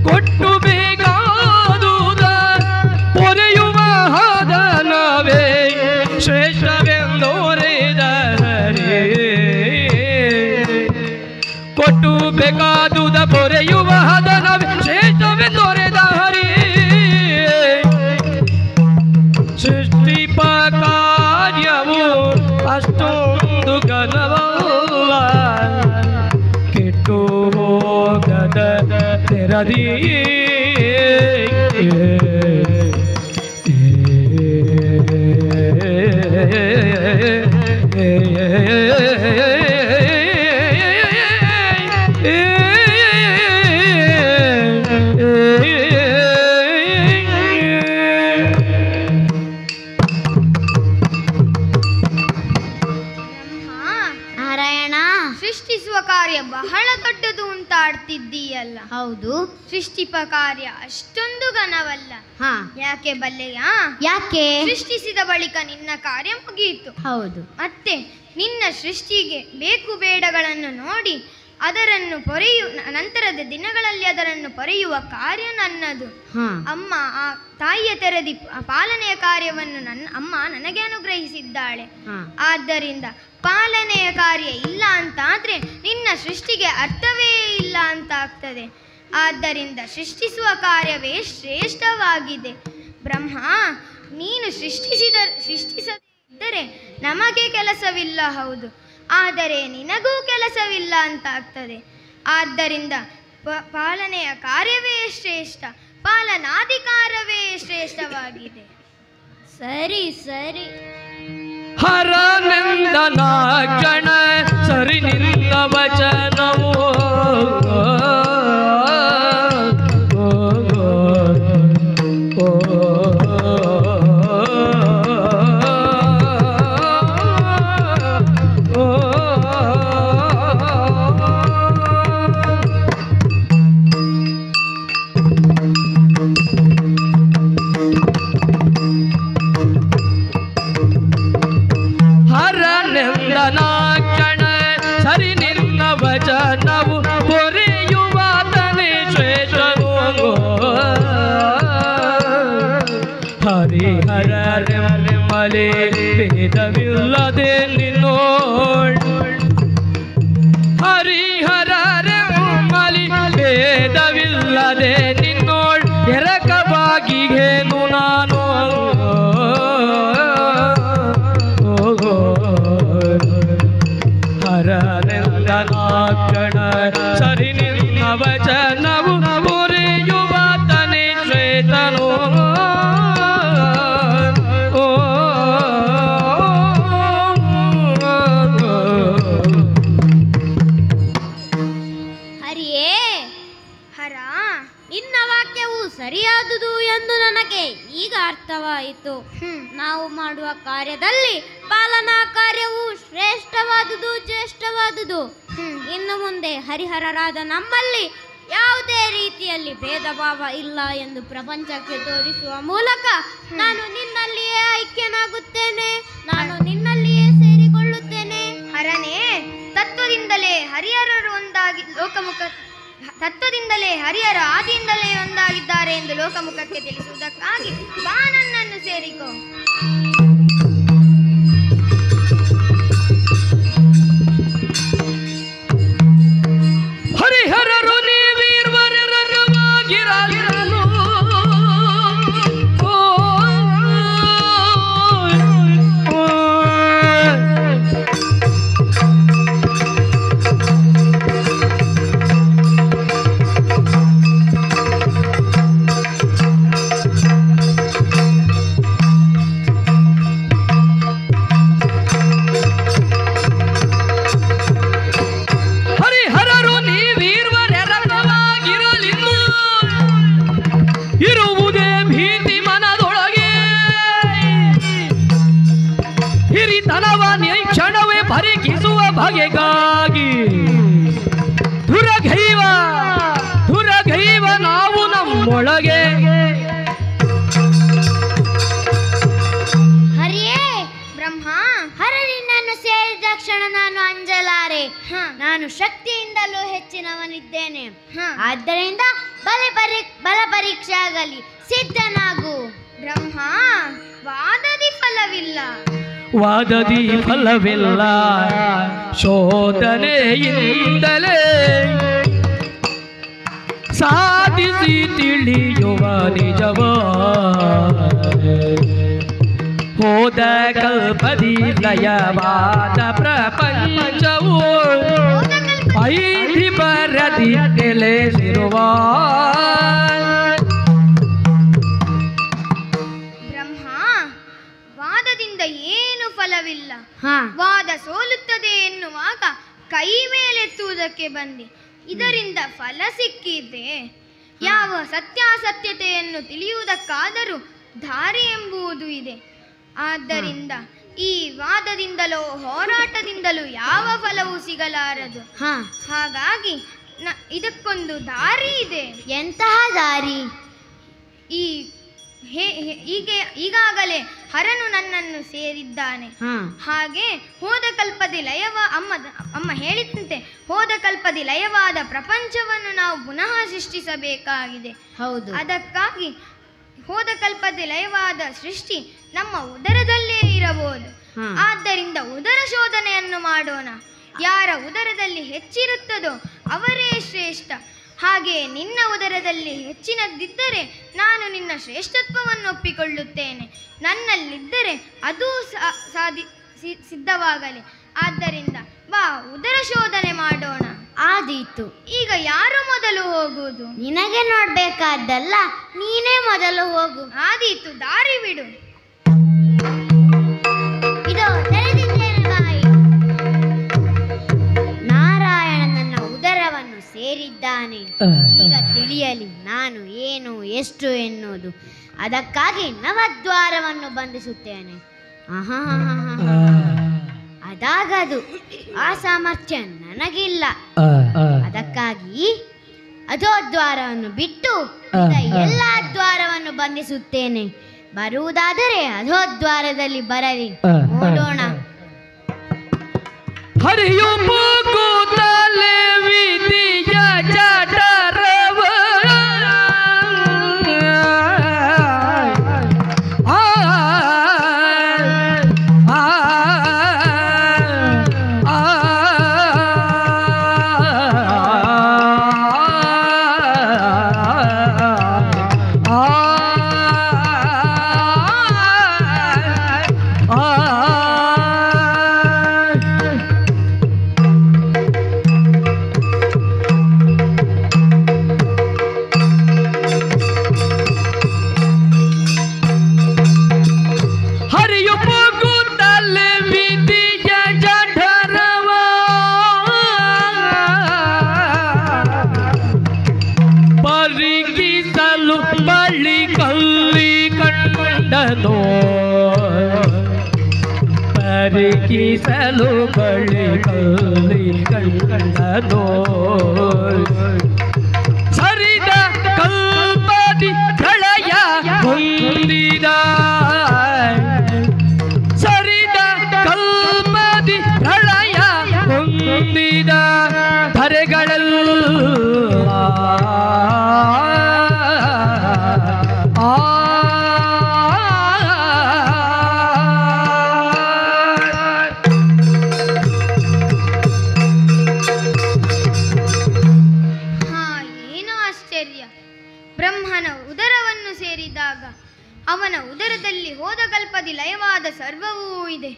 ಕೊಟ್ಟು ಬೇಕಾದುದ ಪೊರೆಯುವ ಹದನವೇ ಶ್ರೇಷ್ಠವೆಂದೋರೆದರೆ ಕೊಟ್ಟು ಬೇಕಾದುದ ಪೊರೆಯುವ ಹದನವೇ ಶ್ರೇಷ್ಠವೆಂದೋರೆದ ಹರಿ ಸೃಷ್ಟಿಪ ಕಾರ್ಯವು ಅಷ್ಟೊಂದು ಘನವಲ್ಲ ಕೆಟ್ಟು ಹೋಗದ ತೆರದಿ ಸೃಷ್ಟಿಸುವ ಕಾರ್ಯ ಬಹಳ ದೊಡ್ಡದು ಅಂತ ಆಡ್ತಿದ್ದೀಯಲ್ಲ. ಹೌದು, ಸೃಷ್ಟಿಪ ಕಾರ್ಯ ಅಷ್ಟೊಂದು ಘನವಲ್ಲ. ಯಾಕೆ ಬಲ್ಲೆಯಾ? ಯಾಕೆ? ಸೃಷ್ಟಿಸಿದ ಬಳಿಕ ನಿನ್ನ ಕಾರ್ಯ ಮುಗಿಯಿತು. ಹೌದು. ಮತ್ತೆ ನಿನ್ನ ಸೃಷ್ಟಿಗೆ ಬೇಕು ಬೇಡಗಳನ್ನು ನೋಡಿ ಅದರನ್ನು ನಂತರದ ದಿನಗಳಲ್ಲಿ ಅದರನ್ನು ಪೊರೆಯುವ ಕಾರ್ಯ ನನ್ನದು. ಅಮ್ಮ ಆ ತಾಯಿಯ ತೆರದಿ ಪಾಲನೆಯ ಕಾರ್ಯವನ್ನು ಅಮ್ಮ ನನಗೆ ಅನುಗ್ರಹಿಸಿದ್ದಾಳೆ. ಆದ್ದರಿಂದ ಪಾಲನೆಯ ಕಾರ್ಯ ಇಲ್ಲ ಅಂತಾದ್ರೆ ನಿನ್ನ ಸೃಷ್ಟಿಗೆ ಅರ್ಥವೇ ಇಲ್ಲ ಅಂತ ಆಗ್ತದೆ. ಆದ್ದರಿಂದ ಸೃಷ್ಟಿಸುವ ಕಾರ್ಯವೇ ಶ್ರೇಷ್ಠವಾಗಿದೆ. ಬ್ರಹ್ಮ, ನೀನು ಸೃಷ್ಟಿಸದಿದ್ದರೆ ನಮಗೆ ಕೆಲಸವಿಲ್ಲ, ಹೌದು, ಆದರೆ ನಿನಗೂ ಕೆಲಸವಿಲ್ಲ ಅಂತ ಆಗ್ತದೆ. ಆದ್ದರಿಂದ ಪಾಲನೆಯ ಕಾರ್ಯವೇ ಶ್ರೇಷ್ಠ, ಪಾಲನಾಧಿಕಾರವೇ ಶ್ರೇಷ್ಠವಾಗಿದೆ. ಸರಿ ಸರಿ. ಹರನಂದನ ಗಣ ಸರಿ ನಿನ್ನ ವಚನವು ಹರನಂದನಾಕ್ಷಣ ಸರಿ ನಿನ್ನ ವಚನವು ಪೊರೆಯುವಾತನೇ ಶ್ರೇಷ್ಠನು. ಹರಿಹರರೆಂಬಲೆ ಭೇದವಿಲ್ಲದೆ ನಿನ್ನೋಳ್ ಹರಿಹರರೆಂಬಲಿ ಭೇದವಿಲ್ಲದೆ ನಿನ್ನೋಳ್ ಎರಕವಾಗಿಗೇನು ನಾನು ಹರನಂದನಾಕ್ಷಣ ಸರಿ ನಿನ್ನ ವಚನವು ಪೊರೆಯುವಾತನೇ ಶ್ರೇಷ್ಠನು. ಹರಿಯೇ, ಹರ, ನಿನ್ನ ವಾಕ್ಯವು ಸರಿಯಾದುದು ಎಂದು ನನಗೆ ಈಗ ಅರ್ಥವಾಯಿತು. ನಾವು ಮಾಡುವ ಕಾರ್ಯದಲ್ಲಿ ಪಾಲನಾ ಕಾರ್ಯವು ಶ್ರೇಷ್ಠವಾದುದು, ಜ್ಯೇಷ್ಠವಾದುದು. ಇನ್ನು ಮುಂದೆ ಹರಿಹರರಾದ ನಮ್ಮಲ್ಲಿ ಯಾವುದೇ ರೀತಿಯಲ್ಲಿ ಭೇದ ಭಾವ ಇಲ್ಲ ಎಂದು ಪ್ರಪಂಚಕ್ಕೆ ತೋರಿಸುವ ಮೂಲಕ ನಾನು ನಿನ್ನಲ್ಲಿಯೇ ಐಕ್ಯನಾಗುತ್ತೇನೆ, ನಾನು ನಿನ್ನಲ್ಲಿಯೇ ಸೇರಿಕೊಳ್ಳುತ್ತೇನೆ. ಹರನೇ, ತತ್ವದಿಂದಲೇ ಹರಿಹರರು ಒಂದಾಗಿ ತತ್ವದಿಂದಲೇ ಹರಿಹರ ಆದಿಯಿಂದಲೇ ಒಂದಾಗಿದ್ದಾರೆ ಎಂದು ಲೋಕಮುಖಕ್ಕೆ ತಿಳಿಸುವುದಕ್ಕಾಗಿ ಬಾ ನನ್ನನ್ನು ಸೇರಿಕೋ. ಹರಿಹರರು ನೀವೀರ್ವರವಾಗಿರಲಿರಲು ಇರುವುದೇ ಭೀತಿ ಮನದೊಳಗೆ. ಹಿರಿತನವ ನಿರೀಕ್ಷಣವೇ ಪರಿಕಿಸುವ ಬಗೆಗಾಗಿ ದುರಗೈವ ನಾವು ನಮ್ಮೊಳಗೆ. ಹರಿಯೇ ಬ್ರಹ್ಮ, ಹರನಿನ್ನನ್ನು ಸೇರಿದ ಕ್ಷಣ ನಾನು ಅಂಜಲಾರೆ. ನಾನು ಶಕ್ತಿಯಿಂದಲೂ ಹೆಚ್ಚಿನವನಿದ್ದೇನೆ. ಆದ್ದರಿಂದ ಬಲ ಪರೀಕ್ಷೆ ಆಗಲಿ, ಸಿದ್ಧನಾಗು. ಬ್ರಹ್ಮ, ವಾದದಿ ಫಲವಿಲ್ಲ, ಶೋಧನೆಯಿಂದಲೇ ಸಾಧಿಸಿ ತಿಳಿಯುವ ನಿಜವ. ಹೋದ ಕಲ್ಪದಿ ಲಯವಾದ ಪ್ರಪಂಚವು ಐತಿ ಬರದಿ ನೆಲೆಸಿರುವ. ಬ್ರಹ್ಮ, ವಾದದಿಂದ ಏನು ಫಲವಿಲ್ಲ. ವಾದ ಸೋಲುತ್ತದೆ ಎನ್ನುವಾಗ ಕೈ ಮೇಲೆತ್ತುವುದಕ್ಕೆ ಬಂದೆ. ಇದರಿಂದ ಫಲ ಸಿಕ್ಕಿದೆ. ಯಾವ ಸತ್ಯಾಸತ್ಯತೆಯನ್ನು ತಿಳಿಯುವುದಕ್ಕಾದರೂ ದಾರಿ ಎಂಬುದು ಇದೆ. ಆದ್ದರಿಂದ ಈ ವಾದದಿಂದಲೋ ಹೋರಾಟದಿಂದಲೂ ಯಾವ ಫಲವೂ ಸಿಗಲಾರದು. ಹಾಗಾಗಿ ಇದಕ್ಕೊಂದು ದಾರಿ ಇದೆ. ಎಂತಹ ದಾರಿ? ಈಗಾಗಲೇ ಹರನು ನನ್ನನ್ನು ಸೇರಿದ್ದಾನೆ. ಹಾಗೆ ಹೋದ ಕಲ್ಪದಿ ಅಮ್ಮ ಹೇಳಿದಂತೆ ಹೋದ ಕಲ್ಪದಿ ಲಯವಾದ ಪ್ರಪಂಚವನ್ನು ನಾವು ಪುನಃ ಸೃಷ್ಟಿಸಬೇಕಾಗಿದೆ. ಹೌದು. ಅದಕ್ಕಾಗಿ ಹೋದ ಕಲ್ಪದಿ ಲಯವಾದ ಸೃಷ್ಟಿ ನಮ್ಮ ಉದರದಲ್ಲೇ ಇರಬಹುದು. ಆದ್ದರಿಂದ ಉದರ ಶೋಧನೆಯನ್ನು ಮಾಡೋಣ. ಯಾರ ಉದರದಲ್ಲಿ ಹೆಚ್ಚಿರುತ್ತದೋ ಅವರೇ ಶ್ರೇಷ್ಠ. ಹಾಗೆ ನಿನ್ನ ಉದರದಲ್ಲಿ ಹೆಚ್ಚಿನದ್ದಿದ್ದರೆ ನಾನು ನಿನ್ನ ಶ್ರೇಷ್ಠತ್ವವನ್ನು ಒಪ್ಪಿಕೊಳ್ಳುತ್ತೇನೆ. ನನ್ನಲ್ಲಿದ್ದರೆ ಅದೂ ಸಿದ್ಧವಾಗಲಿ. ಆದ್ದರಿಂದ ಬಾ, ಉದರ ಶೋಧನೆ ಮಾಡೋಣ. ಆದೀತು. ಈಗ ಯಾರು ಮೊದಲು ಹೋಗುವುದು? ನಿನಗೆ ನೋಡ್ಬೇಕಾದ್ದಲ್ಲ, ನೀನೇ ಮೊದಲು ಹೋಗು. ಆದೀತು, ದಾರಿ ಬಿಡು. ಇದು ತೆರೆದಿದ್ದೇನೆ ಬಾಯಿ. ನಾರಾಯಣ ನನ್ನ ಉದರವನ್ನು ಸೇರಿದ್ದಾನೆ. ಈಗ ತಿಳಿಯಲಿ ನಾನು ಏನು ಎಷ್ಟು ಎನ್ನುವುದು. ಅದಕ್ಕಾಗಿ ನವದ್ವಾರವನ್ನು ಬಂಧಿಸುತ್ತೇನೆ. ಅದಾಗದು. ಆ ಸಾಮರ್ಥ್ಯ ನನಗಿಲ್ಲ. ಅದಕ್ಕಾಗಿ ಅಧೋದ್ವಾರವನ್ನು ಬಿಟ್ಟು ಎಲ್ಲ ದ್ವಾರವನ್ನು ಬಂಧಿಸುತ್ತೇನೆ. ಬರುವುದಾದರೆ ಅಧೋದ್ವಾರದಲ್ಲಿ ಬರಲಿ, ನೋಡೋಣ. ಹರಿಯು ಕೂತಲೆ ವಿಧಿಯ ಜಠರವ ಪರಿಕಿಸಲು ಬಳಿ ಕಲ್ಲಿ ಕಂಡನೋ. ಸರಿದ ಕಲ್ಪದಿ ಪ್ರಳಯ ಹೊಂದಿದ, ಸರಿದ ಕಲ್ಪದಿ ಪ್ರಳಯ ಹೊಂದಿದ ಧರೆಗಳೆಲ್ಲ ಆ ಏನು ಆಶ್ಚರ್ಯ! ಬ್ರಹ್ಮನ ಉದರವನ್ನು ಸೇರಿದಾಗ ಅವನ ಉದರದಲ್ಲಿ ಹೋದ ಕಲ್ಪದಿ ಲಯವಾದ ಸರ್ವವೂ ಇದೆ.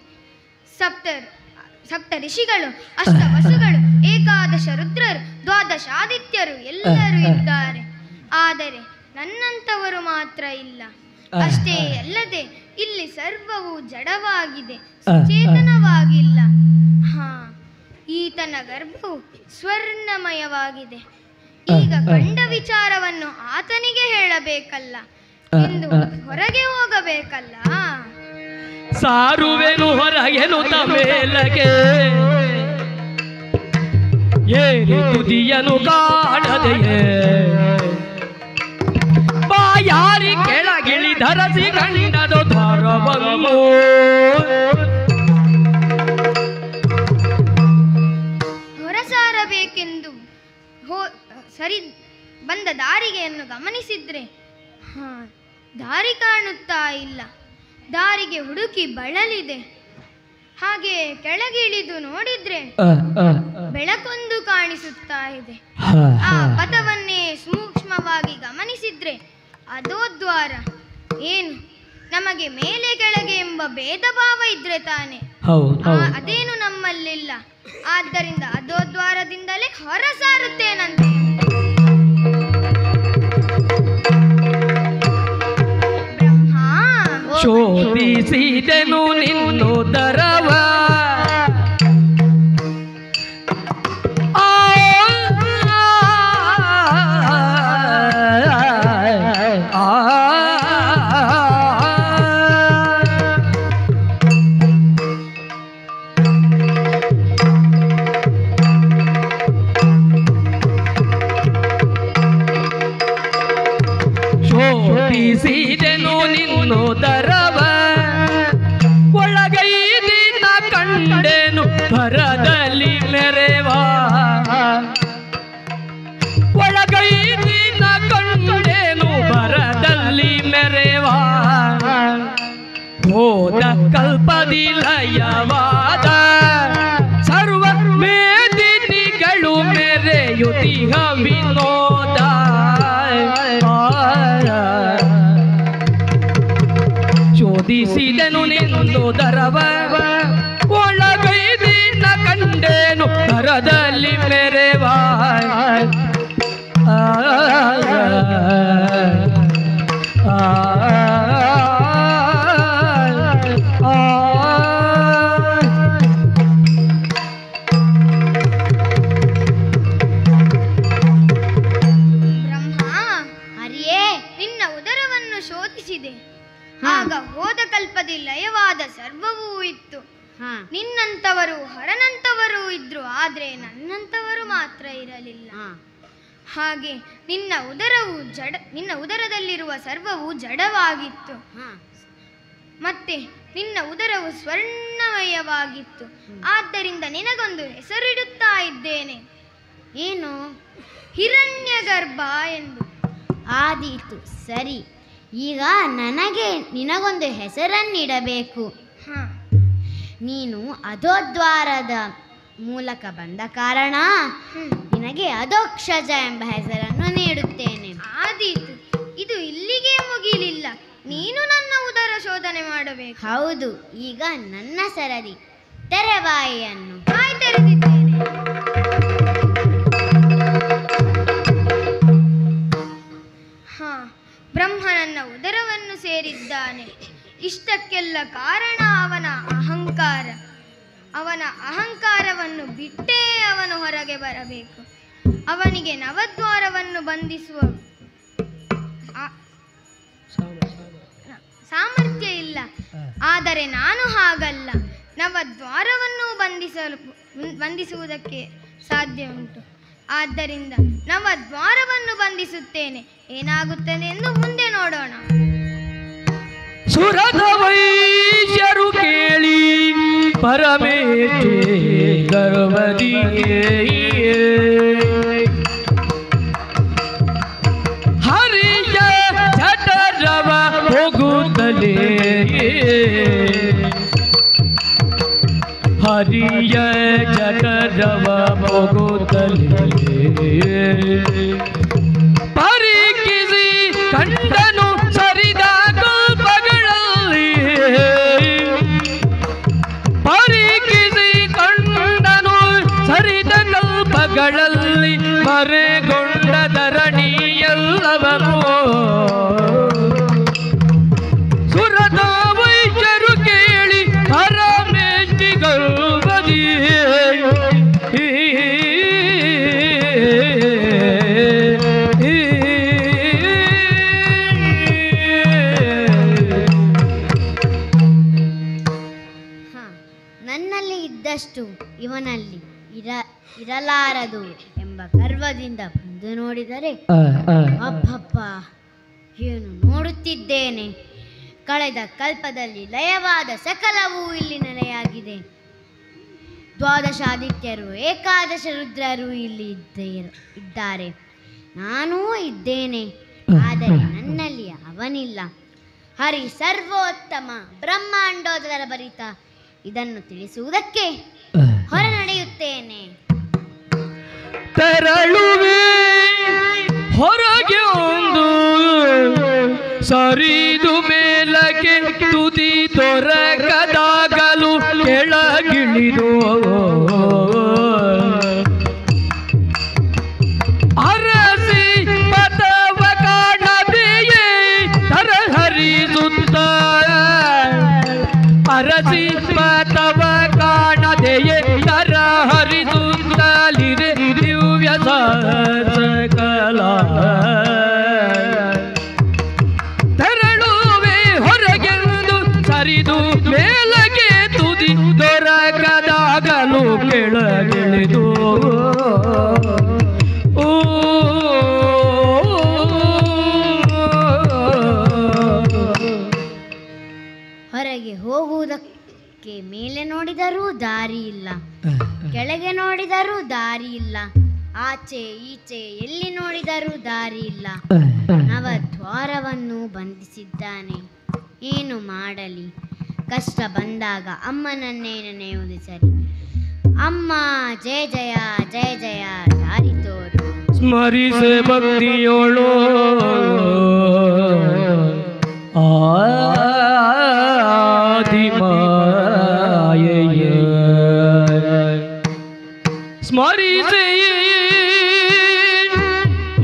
ಸಪ್ತ ಋಷಿಗಳು, ಅಷ್ಟ ವಸುಗಳು, ಏಕಾದಶ ರುದ್ರರು, ದ್ವಾದಶ ಆದಿತ್ಯರು ಎಲ್ಲರೂ ಇದ್ದಾರೆ. ಆದರೆ ನನ್ನಂಥವರು ಮಾತ್ರ ಇಲ್ಲ. ಅಷ್ಟೇ ಅಲ್ಲದೆ ಇಲ್ಲಿ ಸರ್ವವು ಜಡವಾಗಿದೆ, ಚೇತನವಾಗಿಲ್ಲ. ಈತನ ಗರ್ಭವು ಸ್ವರ್ಣಮಯವಾಗಿದೆ. ಈಗ ಕಂಡ ವಿಚಾರವನ್ನು ಆತನಿಗೆ ಹೇಳಬೇಕಲ್ಲ ಎಂದು ಹೊರಗೆ ಹೋಗಬೇಕಲ್ಲ. ಸಾರುವೆನು ಹೊರಗೆನು ತಮೇಲಗೆ ಏರಿ ತುದಿಯನು ಕಾಣದೆಯೇ ಬಾಯಾರಿ ಕೆಳಗಿಳಿ ಧರಸಿ ಕಂಡದು ಧರವನ್ನು ಹೊರಸಾರಬೇಕೆಂದು ಸರಿ ಬಂದ ದಾರಿಗೆಯನ್ನು ಗಮನಿಸಿದ್ರೆ ದಾರಿ ಕಾಣುತ್ತಾ ಇಲ್ಲ. ದಾರಿಗೆ ಹುಡುಕಿ ಬಳಲಿದೆ. ಹಾಗೆ ಕೆಳಗಿಳಿದು ನೋಡಿದ್ರೆ ಬೆಳಕೊಂದು ಕಾಣಿಸುತ್ತಾ ಇದೆ. ಆ ಪಥವನ್ನೇ ಸೂಕ್ಷ್ಮವಾಗಿ ಗಮನಿಸಿದ್ರೆ ಅದೋ ದ್ವಾರ. ಏನು ನಮಗೆ ಮೇಲೆ ಕೆಳಗೆ ಎಂಬ ಭೇದ ಭಾವ ಇದ್ರೆ ತಾನೆ, ಅದೇನು ನಮ್ಮಲ್ಲಿಲ್ಲ. ಆದ್ದರಿಂದ ಅದೋ ದ್ವಾರದಿಂದಲೇ ಹೊರಸಾರುತ್ತೇನಂತೆ. ಶೋಧಿಸಿದೆನು ನಿನ್ನುದರವ ಶೋಧಿಸಿದೆನು ನಿನ್ನುದರವ ಒಳಗೈದಿನ ಕಂಡೆನು ಭರದಲ್ಲಿ ಮೆರೆವಾ ಒಳಗೈದಿನ ಕಂಡೆನು ಭರದಲ್ಲಿ ಮೆರೆವಾ ಹೋದ ಕಲ್ಪದಿ ಲಯವಾದ ಸರ್ವ ಮೇದಿನಿಗಳು ಮೆರೆಯುತಿಹ ವಿನೋದ ಶೋಧಿಸಿದೆನು ನಿನ್ನುದರವ ಒಳಗೈದಿನ ಕಂಡೇನು ಭರದಲ್ಲಿ ಮೆರೆವಾ ಆಗ ಹೋದ ಕಲ್ಪದಿ ಲಯವಾದ ಸರ್ವವೂ ಇತ್ತು. ನಿನ್ನಂಥವರು ಹರನಂಥವರು ಇದ್ರು, ಆದ್ರೆ ನನ್ನಂಥವರು ಮಾತ್ರ ಇರಲಿಲ್ಲ. ಹಾಗೆ ನಿನ್ನ ಉದರದಲ್ಲಿರುವ ಸರ್ವವು ಜಡವಾಗಿತ್ತು. ಮತ್ತೆ ನಿನ್ನ ಉದರವು ಸ್ವರ್ಣಮಯವಾಗಿತ್ತು. ಆದ್ದರಿಂದ ನಿನಗೊಂದು ಹೆಸರಿಡುತ್ತಾ ಇದ್ದೇನೆ. ಏನು? ಹಿರಣ್ಯಗರ್ಭ ಎಂದು. ಆದೀತು, ಸರಿ. ಈಗ ನನಗೆ ನಿನಗೊಂದು ಹೆಸರನ್ನಿಡಬೇಕು. ನೀನು ಅಧೋದ್ವಾರದ ಮೂಲಕ ಬಂದ ಕಾರಣ ನಿನಗೆ ಅಧೋಕ್ಷಜ ಎಂಬ ಹೆಸರನ್ನು ನೀಡುತ್ತೇನೆ. ಆದೀತು, ಇದು ಇಲ್ಲಿಗೆ ಮುಗಿಲಿಲ್ಲ. ನೀನು ನನ್ನ ಉದರ ಶೋಧನೆ ಮಾಡಬೇಕು. ಹೌದು, ಈಗ ನನ್ನ ಸರದಿ. ತೆರೆಬಾಯಿಯನ್ನು. ತೆರೆದಿದ್ದೇನೆ. ಬ್ರಹ್ಮ ನನ್ನ ಉದರವನ್ನು ಸೇರಿದ್ದಾನೆ. ಇಷ್ಟಕ್ಕೆಲ್ಲ ಕಾರಣ ಅವನ ಅಹಂಕಾರ. ಅವನ ಅಹಂಕಾರವನ್ನು ಬಿಟ್ಟೇ ಅವನು ಹೊರಗೆ ಬರಬೇಕು. ಅವನಿಗೆ ನವದ್ವಾರವನ್ನು ಬಂಧಿಸುವ ಸಾಮರ್ಥ್ಯ ಇಲ್ಲ. ಆದರೆ ನಾನು ಹಾಗಲ್ಲ. ನವದ್ವಾರವನ್ನು ಬಂಧಿಸುವುದಕ್ಕೆ ಸಾಧ್ಯ ಉಂಟು. ಆದ್ದರಿಂದ ನವದ್ವಾರವನ್ನು ಬಂಧಿಸುತ್ತೇನೆ. ಏನಾಗುತ್ತದೆ ಎಂದು ಮುಂದೆ ನೋಡೋಣ. ಸುರದ ವೈಶ್ಯರು ಕೇಳಿ ಪರಮೇಶಿ ಗರ್ವದಿ ಹರಿಯ ಜಟ ಹೋಗುತ್ತಲೇ ಹರಿಯ ಜಠರವ ಹೋಗುತ್ತಲೇ ಪರೀಕ್ಷಿಸಿ ಕಂಡನು ಸರಿದ ಕಲ್ಪಗಳಲ್ಲಿ ಪರೀಕ್ಷಿಸಿ ಕಂಡನು ಸರಿದ ಕಲ್ಪಗಳಲ್ಲಿ ಮರೆಗೊಂಡ ಧರಣಿ ಎಲ್ಲವನು ಸುರದ ವೈದ್ಯರು ಕೇಳಿ ಪರಮೇಶ್ವರಿಗಳು ನನ್ನಲ್ಲಿ ಇದ್ದಷ್ಟು ಇವನಲ್ಲಿ ಇರಲಾರದು ಎಂಬ ಗರ್ವದಿಂದ ಬಂದು ನೋಡಿದರೆ ಅಬ್ಬಬ್ಬ ಏನು ನೋಡುತ್ತಿದ್ದೇನೆ. ಕಳೆದ ಕಲ್ಪದಲ್ಲಿ ಲಯವಾದ ಸಕಲವೂ ಇಲ್ಲಿ ನೆಲೆಯಾಗಿದೆ. ದ್ವಾದಶಾದಿತ್ಯರು ಏಕಾದಶ ರುದ್ರರು ಇಲ್ಲಿ ಇದ್ದಾರೆ. ನಾನೂ ಇದ್ದೇನೆ, ಆದರೆ ನನ್ನಲ್ಲಿ ಅವನಿಲ್ಲ. ಹರಿ ಸರ್ವೋತ್ತಮ ಬ್ರಹ್ಮಾಂಡೋದರ ಭರಿತ. ಇದನ್ನು ತಿಳಿಸುವುದಕ್ಕೆ ಹೊರ ನಡೆಯುತ್ತೇನೆ. ತೆರಳುವೆ ಹೊರಗೆ ಒಂದು ಸರಿದು ಮೇಲಕ್ಕೆ ತುದಿ ದೊರಕದಾಗಲು ಕೆಳಗಿಳಿದು ಅರಸಿ ಪಥವ ಕಾಣದೆಯೇ ತರಹರಿಸುತ್ತ ಅರಸಿ ಪಥವ ಕಾಣದೆಯೇ ತರಹರಿಸುತ್ತಲಿರೆ ದಿವ್ಯ ಸಕಲ ತೆರಳುವೆ ಹೊರಗೆಂದು ಸರಿದು ಮೇಲಕ್ಕೆ ತುದಿ ದೊರಕದಾಗಲು ಕೆಳಗಿಳಿದು ಹೊರಗೆ ಹೋಗುವುದಕ್ಕೆ ಮೇಲೆ ನೋಡಿದರೂ ದಾರಿ ಇಲ್ಲ, ಕೆಳಗೆ ನೋಡಿದರೂ ದಾರಿ ಇಲ್ಲ, ಆಚೆ ಈಚೆ ಎಲ್ಲಿ ನೋಡಿದರೂ ದಾರಿ ಇಲ್ಲ. ನವದ್ವಾರವನ್ನು ಬಂಧಿಸಿದ್ದಾನೆ. ಏನು ಮಾಡಲಿ? ಕಷ್ಟ ಬಂದಾಗ ಅಮ್ಮನನ್ನೇ ನೆನೆಯುವುದು ಸರಿ. ಅಮ್ಮ ಜಯ ಜಯ ಜಯ ಜಯ ದಾರಿ ತೋರು. ಸ್ಮರಿಸೆ ಭಕ್ತಿಯೋಳು ಆದಿಮಾಯೆಯ ಸ್ಮರಿಸೆ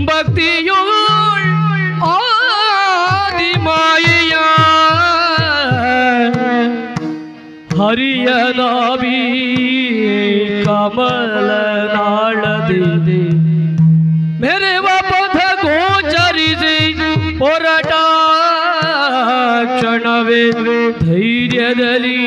ಭಕ್ತಿಯೋಳು ಆದಿಮಾಯೆಯ ಹರಿಯ ನಾಭಿ ಕಮಲ ನಾಳದಿ ಮೆರೆವ ಪಥ ಗೋಚರಿಸಿ ಹೊರಟ ಕ್ಷಣವೇ ಧೈರ್ಯದಲ್ಲಿ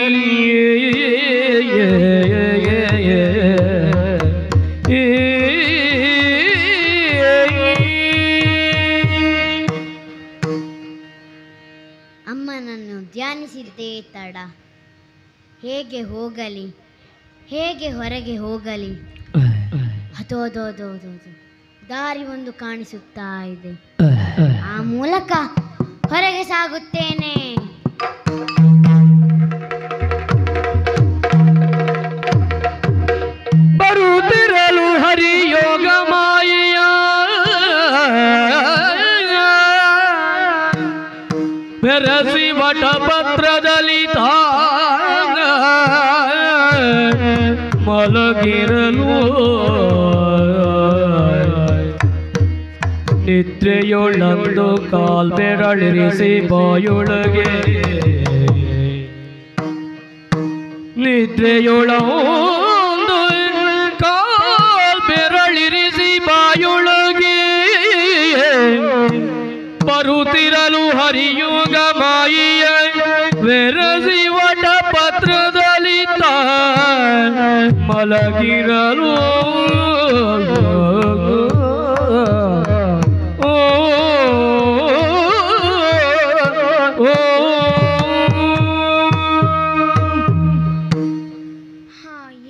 ಅಮ್ಮನನ್ನು ಧ್ಯಾನಿಸಿದ್ದೇ ತಡ. ಹೇಗೆ ಹೋಗಲಿ? ಹೇಗೆ ಹೊರಗೆ ಹೋಗಲಿ? ಅದೋದೋದೋದೋದು ದಾರಿ ಒಂದು ಕಾಣಿಸುತ್ತಾ ಇದೆ. ಆ ಮೂಲಕ ಹೊರಗೆ ಸಾಗುತ್ತೇನೆ. ಬರುತ್ತಿರಲು ಹರಿಯೋಗ ಮಾಯ ಬೆರಸಿ ವಟಪತ್ರದಲ್ಲಿ ಮಲಗಿರಲು ನಿದ್ರೆಯೊಳಂದು ಕಾಲ್ ಬೆರಳಿರಿಸಿ ಬಾಯೊಳಗೆ ನಿದ್ರೆಯೊಳಂದು ಕಾಲ್ ಬೆರಳಿರಿಸಿ ಬಾಯೊಳಗೆ ಬರುತ್ತಿರಲು ಹರಿಯುಗ ಮಾಯಿಯ ಬೆರಸಿ ವಟ ಪತ್ರದಲ್ಲಿ ಮಲಗಿರಲು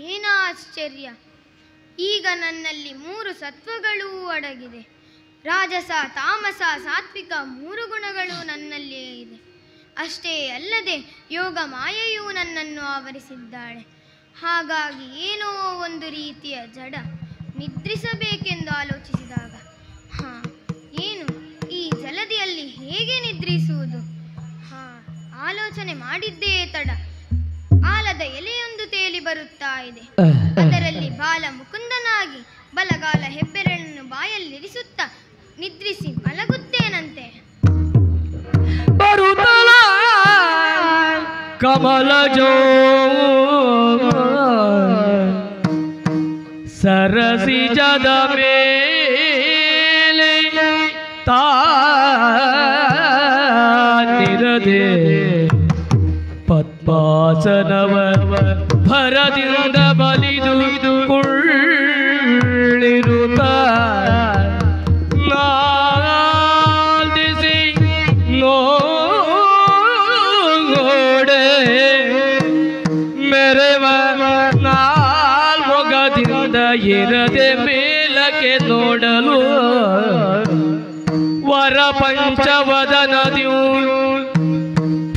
ಏನು ಆಶ್ಚರ್ಯ! ಈಗ ನನ್ನಲ್ಲಿ 3 ಸತ್ವಗಳೂ ಅಡಗಿದೆ. ರಾಜಸ, ತಾಮಸ, ಸಾತ್ವಿಕ 3 ಗುಣಗಳು ನನ್ನಲ್ಲಿಯೇ ಇದೆ. ಅಷ್ಟೇ ಅಲ್ಲದೆ ಯೋಗ ಮಾಯೆಯೂ ನನ್ನನ್ನು ಆವರಿಸಿದ್ದಾಳೆ. ಹಾಗಾಗಿ ಏನೋ ಒಂದು ರೀತಿಯ ಜಡ. ನಿದ್ರಿಸಬೇಕೆಂದು ಆಲೋಚಿಸಿದಾಗ ಏನು ಈ ಜಲದಿಯಲ್ಲಿ ಹೇಗೆ ನಿದ್ರಿಸುವುದು? ಆಲೋಚನೆ ಮಾಡಿದ್ದೇ ತಡ. ಆಲದ ಎಲೆಯೊಂದು ತೇಲಿ ಬರುತ್ತಾ ಇದೆ. ಅದರಲ್ಲಿ ಬಾಲ ಮುಕುಂದನಾಗಿ ಬಲಗಾಲ ಹೆಬ್ಬೆರಳನ್ನು ಬಾಯಲ್ಲಿರಿಸುತ್ತಾ ನಿದ್ರಿಸಿ ಮಲಗುತ್ತೇನಂತೆ. ಬರುತ್ತಲ ಕಮಲಜೋ ಸರಸಿಜದ ಮೇಲೆ ತಾನಿರದೆ ಪದ್ಮಾಸನವ ಭರದಿಂದ ಬಲಿದು ಕುಳ್ಳಿರುತ್ತ ನಾಲ್ದಿಸಿ ನೋಡೆ ಮೆರೆವ ನಾಲ್ಮೊಗದಿಂದ ಇರದೆ ಮೇಲಕ್ಕೆ ನೋಡಲು ವರ ಪಂಚವದನದಿಯು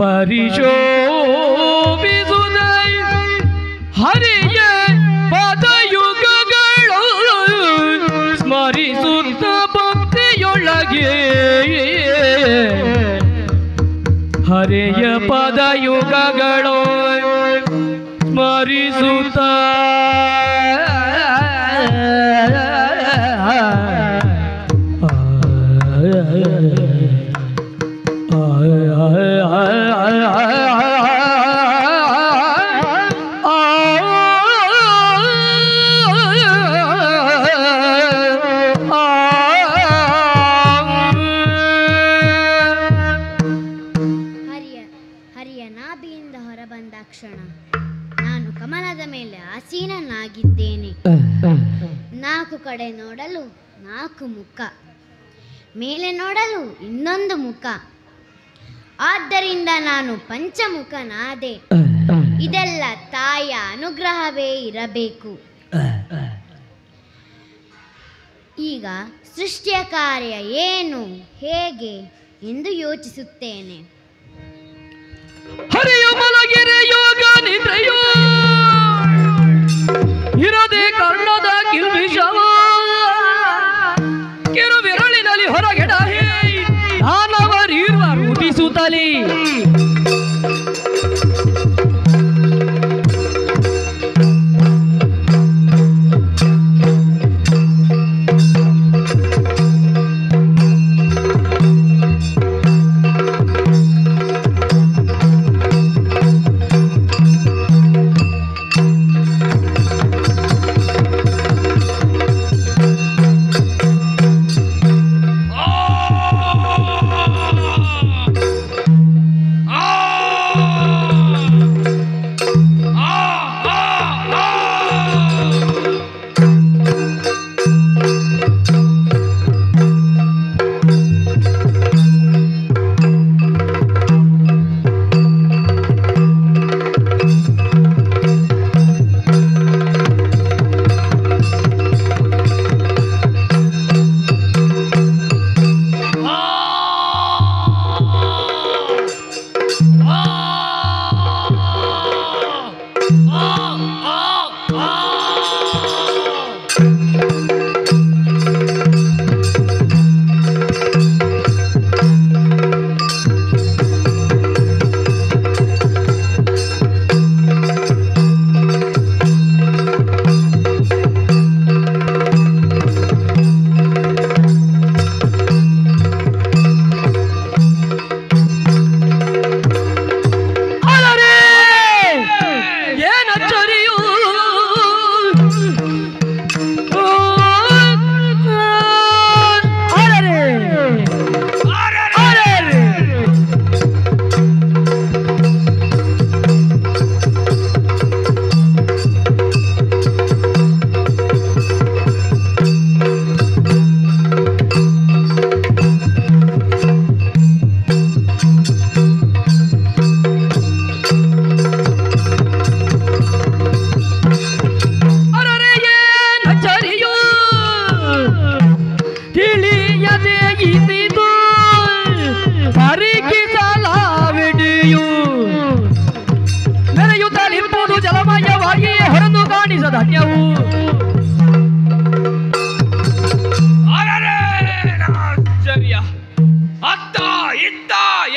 ಪರಿಶೋಭಿಸುತ್ತ ಹರಿಯ ಪದಯುಗಗಳು ಸ್ಮರಿಸುತ್ತ ಭಕ್ತಿಯೊಳಗೆ ಹರೆಯ ಪದಯುಗಗಳು ಸ್ಮರಿಸುತ್ತ ಹರಿಯ ನಾಭಿಯಿಂದ ಹೊರಬಂದ ಕ್ಷಣ ನಾನು ಕಮಲದ ಮೇಲೆ ಆಸೀನನಾಗಿದ್ದೇನೆ. 4 ಕಡೆ ನೋಡಲು 4 ಮುಖ, ಮೇಲೆ ನೋಡಲು ಇನ್ನೊಂದು ಮುಖ. ಆದ್ದರಿಂದ ನಾನು ಪಂಚಮುಖನಾದೆ. ಇದೆಲ್ಲ ತಾಯಿಯ ಅನುಗ್ರಹವೇ ಇರಬೇಕು. ಈಗ ಸೃಷ್ಟಿಯ ಕಾರ್ಯ ಏನು, ಹೇಗೆ ಎಂದು ಯೋಚಿಸುತ್ತೇನೆ. ಹರಿಯ ಮಲಗಿರೆ ಯೋಗ ನಿದ್ರೆಯೋ ಇರದೆ ಕರ್ಣದ ಕಿಲ್ಬಿಷವ ಕಿರು ವಿರಳಿನಲ್ಲಿ ಹೊರಗೆಡ ನಾನವರಿರುವ ರೂಪಿಸುತ್ತಲೇ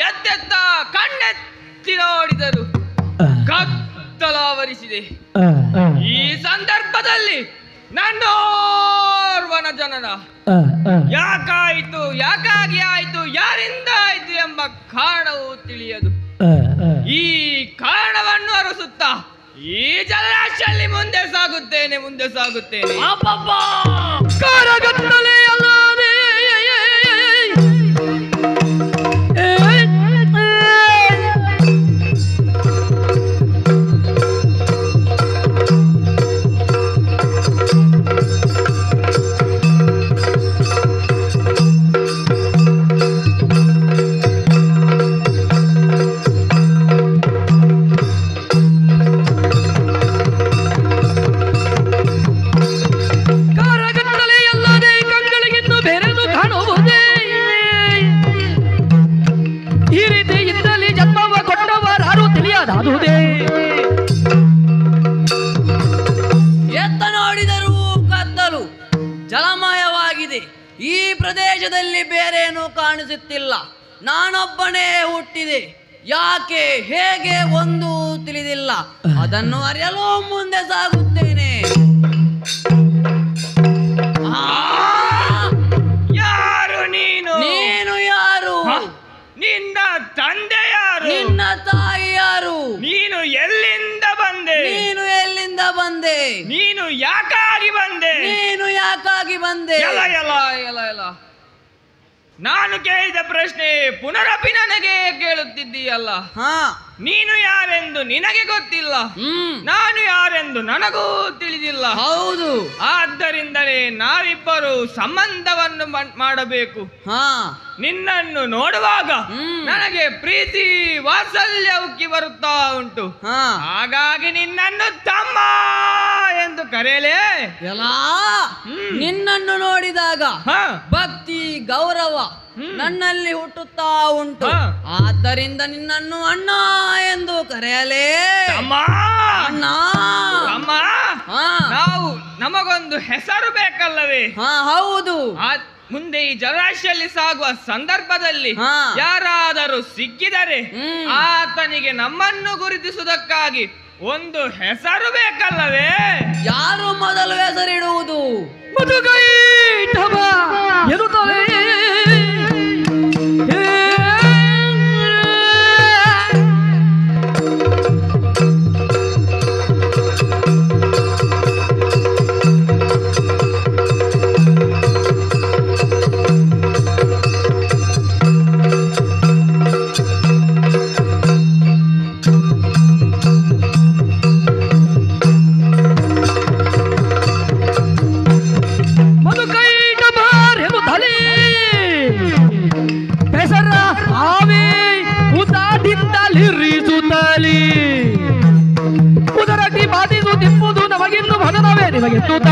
ಎತ್ತೆತ್ತ ಕಣ್ಣೆತ್ತಿ ನೋಡಿದರು ಕತ್ತಲಾವರಿಸಿದೆ. ಈ ಸಂದರ್ಭದಲ್ಲಿ ನನ್ನೋರ್ವನ ಜನನ ಯಾಕಾಯಿತು, ಯಾಕಾಗಿ ಆಯಿತು, ಯಾರಿಂದ ಆಯಿತು ಎಂಬ ಕಾರಣವು ತಿಳಿಯದು. ಈ ಕಾರಣವನ್ನು ಅರಸುತ್ತಾ ಈ ಜಲರಾಶಿಯಲ್ಲಿ ಮುಂದೆ ಸಾಗುತ್ತೇನೆ. ಎತ್ತ ನೋಡಿದರೂ ಕತ್ತಲು ಜಲಮಯವಾಗಿದೆ. ಈ ಪ್ರದೇಶದಲ್ಲಿ ಬೇರೇನೂ ಕಾಣಿಸುತ್ತಿಲ್ಲ. ನಾನೊಬ್ಬನೇ ಹುಟ್ಟಿದೆ. ಯಾಕೆ, ಹೇಗೆ ಒಂದು ತಿಳಿದಿಲ್ಲ. ಅದನ್ನು ಅರಿಯಲು ಮುಂದೆ ಸಾಗುತ್ತೇನೆ. ಯಾರು ನೀನು? ನೀನು ಯಾರು? ನಿನ್ನ ತಂದೆ ಯಾರು? ನಿನ್ನ ತಾಯಿ ಯಾರು? ನೀನು ಎಲ್ಲಿಂದ ಬಂದೆ? ನೀನು ಎಲ್ಲಿಂದ ಬಂದೆ? ನೀನು ಯಾಕಾಗಿ ಬಂದೆ? ನೀನು ಯಾಕಾಗಿ ಬಂದೆ? ಎಲ್ಲ ಎಲ್ಲ ಎಲ್ಲ ಎಲ್ಲ ನಾನು ಕೇಳಿದ ಪ್ರಶ್ನೆ ಪುನರಪಿ ನನಗೆ ಕೇಳುತ್ತಿದ್ದೀಯಲ್ಲ. ನೀನು ಯಾರೆಂದು ನಿನಗೆ ಗೊತ್ತಿಲ್ಲ, ನಾನು ಯಾರೆಂದು ನನಗೂ ತಿಳಿದಿಲ್ಲ. ಹೌದು. ಆದ್ದರಿಂದಲೇ ನಾವಿಬ್ಬರು ಸಂಬಂಧವನ್ನು ಮಾಡಬೇಕು. ನಿನ್ನನ್ನು ನೋಡುವಾಗ ನನಗೆ ಪ್ರೀತಿ ವಾತ್ಸಲ್ಯ ಉಕ್ಕಿ ಬರುತ್ತಾ ಉಂಟು. ಹಾಗಾಗಿ ನಿನ್ನನ್ನು ತಮ್ಮ ಎಂದು ಕರೆಯಲೇ. ನಿನ್ನನ್ನು ನೋಡಿದಾಗ ಭಕ್ತಿ ಗೌರವ ನನ್ನಲ್ಲಿ ಹುಟ್ಟುತ್ತಾ ಉಂಟು. ಆದ್ದರಿಂದ ನಿನ್ನನ್ನು ಅಣ್ಣ ಎಂದು ಕರೆಯಲೇ. ಅಣ್ಣ, ನಾವು ನಮಗೊಂದು ಹೆಸರು ಬೇಕಲ್ಲವೇ? ಹೌದು. ಮುಂದೆ ಈ ಜಲರಾಶಿಯಲ್ಲಿ ಸಾಗುವ ಸಂದರ್ಭದಲ್ಲಿ ಯಾರಾದರೂ ಸಿಕ್ಕಿದರೆ ಆತನಿಗೆ ನಮ್ಮನ್ನು ಗುರುತಿಸುವುದಕ್ಕಾಗಿ ಒಂದು ಹೆಸರು ಬೇಕಲ್ಲವೇ? ಯಾರು ಮೊದಲು ಹೆಸರಿಡುವುದು? ಉದರಟಿ ಬಾಧಿಸು ತಿಪ್ಪುದು ನಮಗಿನ್ನು ಭಜನವೇ ನಿಮಗೆ ತೂತ.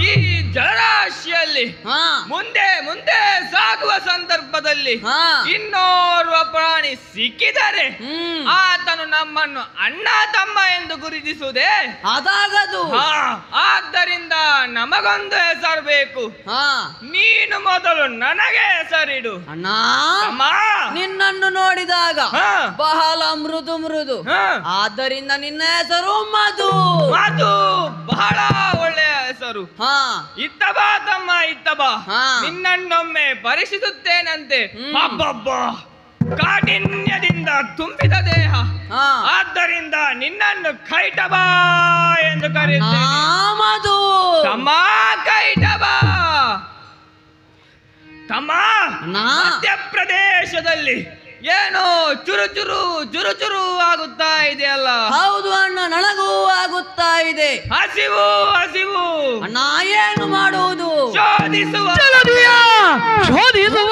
ಈ ಜಲರಾಶಿಯಲ್ಲಿ ಮುಂದೆ ಮುಂದೆ ಸಾಗುವ ಸಂದರ್ಭದಲ್ಲಿ ಇನ್ನೋರ್ವ ಪ್ರಾಣಿ ಸಿಕ್ಕಿದರೆ ಆತನು ನಮ್ಮನ್ನು ಅಣ್ಣ ತಮ್ಮ ಎಂದು ಗುರುತಿಸುವುದೇ ಅದಾಗದು. ಆದ್ದರಿಂದ ನಮಗೊಂದು ಹೆಸರು ಬೇಕು. ನೀನು ಮೊದಲು ನನಗೆ ಹೆಸರಿಡು. ಅಣ್ಣ, ನಿನ್ನನ್ನು ನೋಡಿದಾಗ ಬಹಳ ಮೃದು ಮೃದು, ಆದ್ದರಿಂದ ನಿನ್ನ ಹೆಸರು ಮಧು. ಮಧು ಬಹಳ ಒಳ್ಳೆಯ ಹೆಸರು. ಇತ್ತ ಬಾ ತಮ್ಮ, ಇತ್ತ ಬಾ. ನಿನ್ನನ್ನೊಮ್ಮೆ ಪರೀಕ್ಷಿಸುತ್ತೇನಂತೆ. ಅಬ್ಬಬ್ಬ, ಕಾಠಿಣ್ಯದಿಂದ ತುಂಬಿದ ದೇಹ. ಆದ್ದರಿಂದ ನಿನ್ನನ್ನು ಕೈಟಬಾ ಎಂದು ಕರೆಯುತ್ತೇನೆ. ತಮ್ಮ ಕೈಟಬಾ. ತಮ್ಮ, ಮಧ್ಯಪ್ರದೇಶದಲ್ಲಿ ಏನೋ ಚುರು ಚುರು ಚುರು ಚುರು ಆಗುತ್ತಾ ಇದೆಯಲ್ಲ? ಹೌದು ಅಣ್ಣ, ನನಗೂ ಆಗುತ್ತಾ ಇದೆ. ಹಸಿವು ಹಸಿವು. ಅಣ್ಣ, ಏನು ಮಾಡುವುದು? ಶೋಧಿಸುವ ಶೋಧಿಸುವ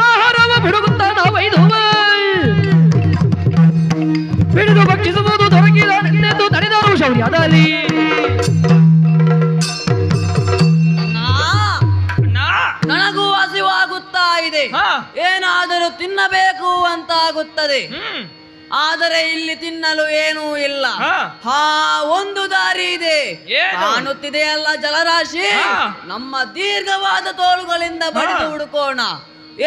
ಆಹಾರವ ಬಿಡುವುದು ಸಮಯದಲ್ಲಿ ನನಗೂ ಹಸಿವಾಗುತ್ತಾ ಇದೆ, ಏನಾದರೂ ತಿನ್ನಬೇಕು ಅಂತ ಆಗುತ್ತದೆ. ಆದರೆ ಇಲ್ಲಿ ತಿನ್ನಲು ಏನೂ ಇಲ್ಲ. ಒಂದು ದಾರಿ ಇದೆ, ಕಾಣುತ್ತಿದೆಯಲ್ಲ ಜಲರಾಶಿ. ನಮ್ಮ ದೀರ್ಘವಾದ ತೋಳುಗಳಿಂದ ಬಡಿದು ಹುಡುಕೋಣ,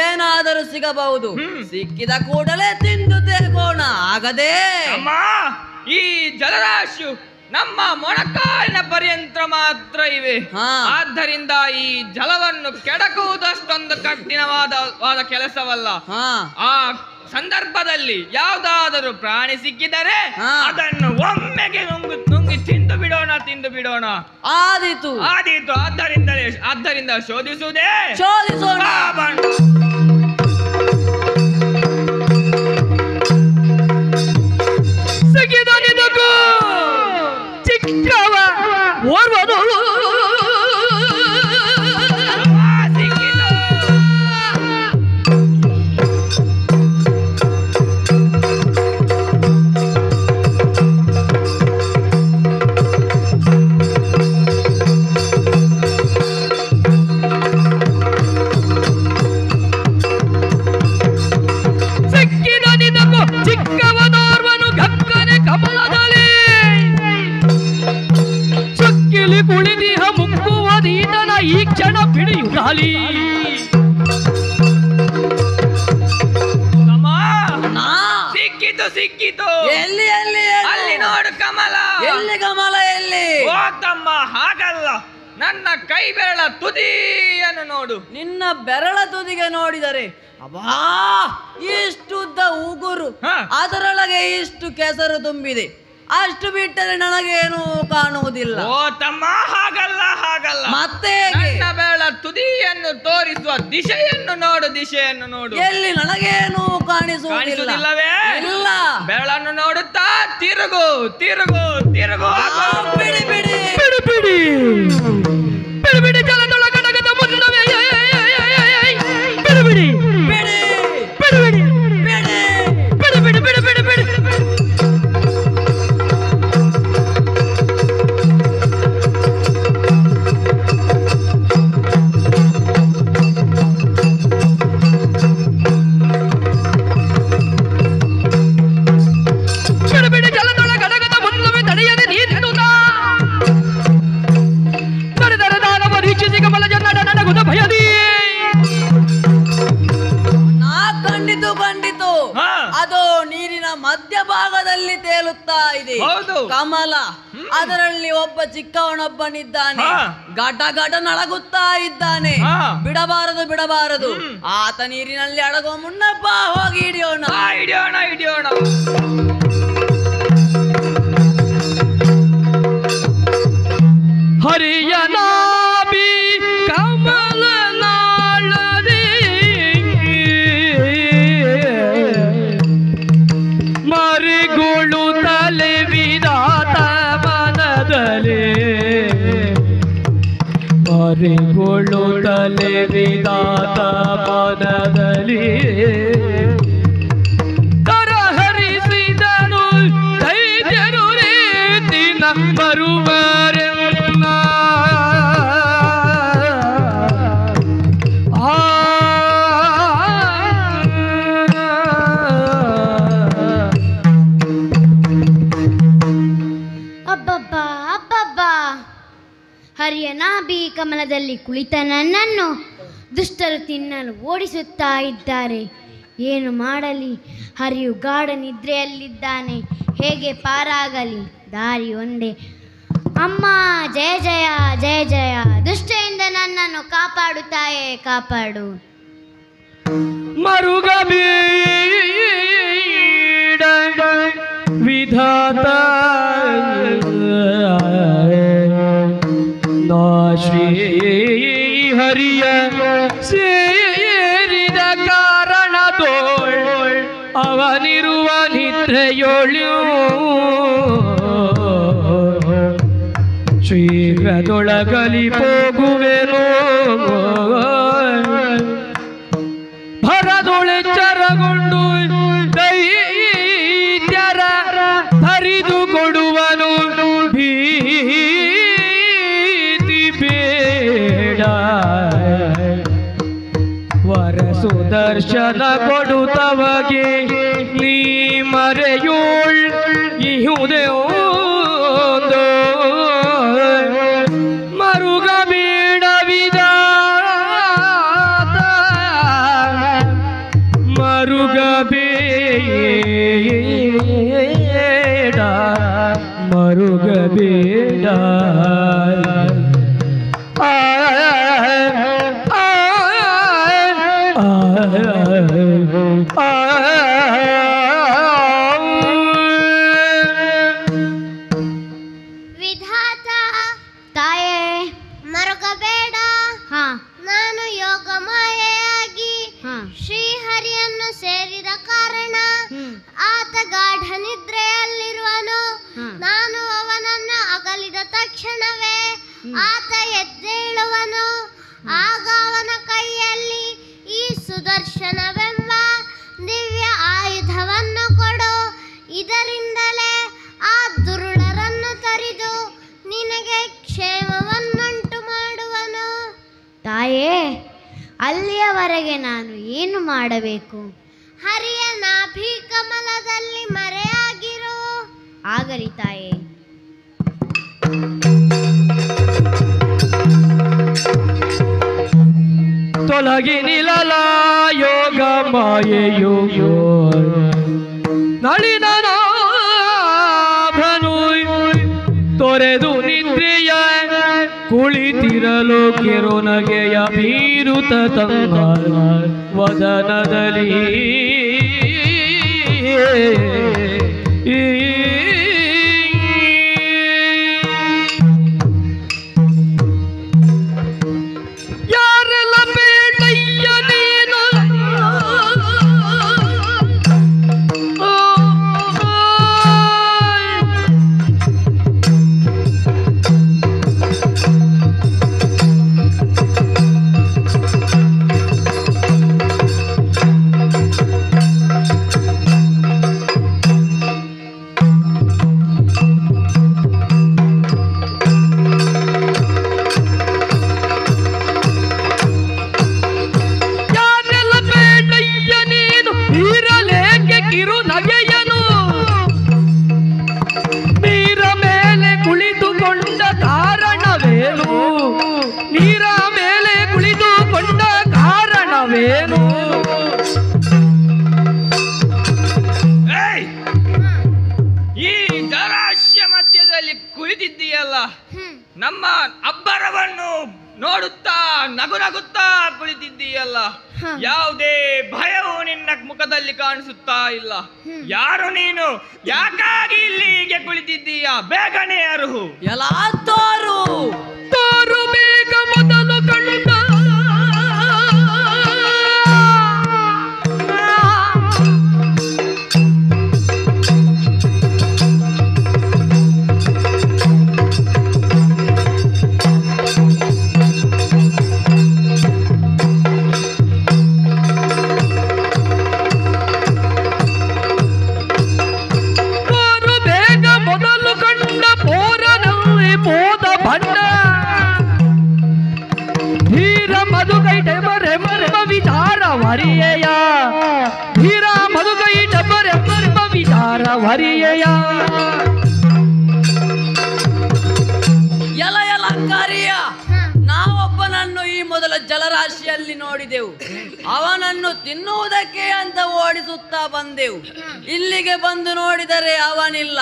ಏನಾದರೂ ಸಿಗಬಹುದು. ಸಿಕ್ಕಿದ ಕೂಡಲೇ ತಿಂದು ತೆಗೋಣ. ಆಗದೆ ಈ ಜಲರಾಶಿಯು ನಮ್ಮ ಮೊಣಕಾಲಿನ ಪರ್ಯಂತ ಮಾತ್ರ ಇವೆ. ಆದ್ದರಿಂದ ಈ ಜಲವನ್ನು ಕೆಡಕುವುದಷ್ಟೊಂದು ಕಠಿಣವಾದ ಕೆಲಸವಲ್ಲ. ಆ ಸಂದರ್ಭದಲ್ಲಿ ಯಾವುದಾದರೂ ಪ್ರಾಣಿ ಸಿಕ್ಕಿದರೆ ಅದನ್ನು ಒಮ್ಮೆಗೆ ನುಂಗಿ ತಿಂದು ಬಿಡೋಣ. ಆದೀತು. ಆದ್ದರಿಂದ ಶೋಧಿಸುವುದೇ ಶೋಧಿಸೋಣ. ಸಿಕ್ಕಿದನಿದಕ್ಕೂ ಚಿಕ್ಕವ ಓರ್ವನು ಚಿಕ್ಕವನೋರ್ವನು ಗಕ್ಕನೆ ಕಮಲದಲ್ಲಿ ಚಕ್ಕಿಲಿ ಕುಳಿದಿಹ ಮುಕ್ಕುವದೀತನ ಈ ಕ್ಷಣ ಬಿಡಿಯುಗಾಲಿ. ಸಿಕ್ಕಿತು. ಎಲ್ಲಿ ಅಲ್ಲಿ ನೋಡು ಕಮಲ. ಎಲ್ಲಿ ಕಮಲ? ಎಲ್ಲಿ? ಓ ತಮ್ಮ, ಹಾಗಲ್ಲ, ನನ್ನ ಕೈ ಬೆರಳ ತುದಿಯನ್ನು ನೋಡು. ನಿನ್ನ ಬೆರಳ ತುದಿಗೆ ನೋಡಿದರೆ ಅಬ್ಬಾ ಇಷ್ಟುದ್ದ ಉಗುರು, ಅದರೊಳಗೆ ಇಷ್ಟು ಕೆಸರು ತುಂಬಿದೆ. ಅಷ್ಟು ಬಿಟ್ಟರೆ ನನಗೇನು ಕಾಣುವುದಿಲ್ಲ. ಓ ತಮ್ಮ, ಹಾಗಲ್ಲ. ಮತ್ತೆ ನನ್ನ ಬೆರಳ ತುದಿಯನ್ನು ತೋರಿಸುವ ದಿಶೆಯನ್ನು ನೋಡು. ಎಲ್ಲಿ? ನನಗೇನು ಕಾಣಿಸುವುದಿಲ್ಲವೇ? ಇಲ್ಲ. ಬೆರಳನ್ನು ನೋಡುತ್ತಾ ತಿರುಗು. ಬಿಡಿ ಜಲದೊಳಗಡಗದ ಮುನ್ನವೇ ಬಿಡಿ. ಜಲದೊಳಗಡಗದ ಮುನ್ನವೇ ತಡೆಯದೆ ನೀರಿಡುತ್ತಾ ನಡೆದರೆ ನಾನು ಪರೀಕ್ಷಿಸಿ ಕಮಲ ಜನ್ನಡ ನನಗುದ ಭಯದಿ. ಕಂಡಿತು ಅದು ನೀರಿನ ಮಧ್ಯಭಾಗದಲ್ಲಿ ತೇಲುತ್ತಾ ಇದೆ. ಕಮಲ, ಅದರಲ್ಲಿ ಒಬ್ಬ ಚಿಕ್ಕವನೊಬ್ಬನಿದ್ದಾನೆ. ಗಡ ನಳಗುತ್ತಾ ಇದ್ದಾನೆ. ಬಿಡಬಾರದು. ಆತ ನೀರಿನಲ್ಲಿ ಅಡಗುವ ಮುನ್ನಪ್ಪ ಹೋಗಿ ಹಿಡಿಯೋಣ. ಹರಿಯನಾಭಿ ಕಮಲ ನಾಳದಿ ಮರಿಗೋಳು ತಲೆ ವಿಧಾತ ಮನದಲ್ಲಿ ಕರಹರಿಸಿದನು ದೈತ್ಯರು ರೀತಿನ ಬರುವರೆಲ್ಲ. ಅಬ್ಬಬ್ಬಾ, ಹರಿಯನಾಭಿ ಕಮಲದಲ್ಲಿ ಕುಳಿತ ನನ್ನನ್ನು ದುಷ್ಟರು ತಿನ್ನಲು ಓಡಿಸುತ್ತಾ ಇದ್ದಾರೆ. ಏನು ಮಾಡಲಿ? ಹರಿಯು ಗಾಢ ನಿದ್ರೆಯಲ್ಲಿದ್ದಾನೆ. ಹೇಗೆ ಪಾರಾಗಲಿ? ದಾರಿ ಒಂದೇ. ಅಮ್ಮ, ಜಯ, ದುಷ್ಟರಿಂದ ನನ್ನನ್ನು ಕಾಪಾಡು ತಾಯೇ, ಕಾಪಾಡು. ಮರುಗಬೀಡ ವಿಧಾತ ನಾ ಶ್ರೀ ಹರಿಯ ಸೇರಿದ ಕಾರಣದೋಳ್ ಅವನಿರುವ ನಿದ್ರೆಯೊಳು ಶೀಘ್ರದೊಳಗಲಿ ಹೋಗುವೆನೋ. ಭರದೊಳೆಚ್ಚರಗೊಂಡು ದೈತ್ಯರ ಹರಿದು ಕೊಡುವನು ಭೀ ದರ್ಶನ ಕೊಡುತ್ತವಗೆ ನೀ ಮರೆಯೋಳ್ ಇಹುದೆಯೊಂದು ಮರುಗ ಬೇಡವಿದಾತ ಮರುಗ ಬೇಡ ಮರುಗ ಬೇಡ ವಿಧಾತ ತಾಯೇ ಮರುಗಬೇಡ. ನಾನು ಯೋಗ ಮಾಯೆಯಾಗಿ ಶ್ರೀಹರಿಯನ್ನು ಸೇರಿದ ಕಾರಣ ಆತ ಗಾಢ ನಿದ್ರೆಯಲ್ಲಿರುವನು. ನಾನು ಅವನನ್ನು ಅಗಲಿದ ತಕ್ಷಣವೇ ಆತ ಎದ್ದೇಳುವನು. ಆಗ ಅವನ ಕೈಯಲ್ಲಿ ಈ ಸುದರ್ಶನವೆಂಬ ದಿವ್ಯ ಆಯುಧವನ್ನು ಕೊಡು. ಇದರಿಂದಲೇ ಆ ದುರುಳರನ್ನು ತರಿದು ನಿನಗೆ ಕ್ಷೇಮವನ್ನುಂಟು ಮಾಡುವನು. ತಾಯೇ, ಅಲ್ಲಿಯವರೆಗೆ ನಾನು ಏನು ಮಾಡಬೇಕು? ಹರಿಯ ನಾಭಿ ಕಮಲದಲ್ಲಿ ಮರೆಯಾಗಿರು. ಆಗಲಿ ತಾಯೇ. ತೊಲಗಿ ನಿಲಲ ಯೋಗ ಮಾಯೆಯೋ ನಳಿನನಾಭನು ತೊರೆದು ನಿದ್ರೆಯ ಕುಳಿತಿರಲು ಕಿರುನಗೆಯ ಬೀರುತ ತಮ್ಮ ವದನದಲ್ಲಿ ನಮ್ಮ ಅಬ್ಬರವನ್ನು ನೋಡುತ್ತಾ ನಗು ನಗುತ್ತಾ ಕುಳಿತಿದ್ದೀಯಲ್ಲ. ಯಾವುದೇ ಭಯವು ನಿನ್ನ ಮುಖದಲ್ಲಿ ಕಾಣಿಸುತ್ತಾ ಇಲ್ಲ. ಯಾರು ನೀನು? ಯಾಕಾಗಿ ಇಲ್ಲಿಗೆ ಕುಳಿತಿದ್ದೀಯ? ಬೇಗನೆ ಅರುಹು. ಎಲ್ಲ ತೋರು ಬೇಗ ಮೊದಲು ಕಂಡ ವರಿಯಯ ಧೀರ ಮಧುಕೈ ಡಬ್ಬರೆ ಪರ್ಮ ವಿಚಾರ ವರಿಯಯ ಯಲಯಲಂಕಾರಿಯ ನಾವೊಬ್ಬನನ್ನು ಈ ಮೊದಲ ಜಲರಾಶಿಯಲ್ಲಿ ನೋಡಿದೆವು. ಅವನನ್ನು ತಿನ್ನುವುದಕ್ಕೆ ಅಂತ ಓಡಿಸುತ್ತಾ ಬಂದೆವು. ಇಲ್ಲಿಗೆ ಬಂದು ನೋಡಿದರೆ ಅವನಿಲ್ಲ.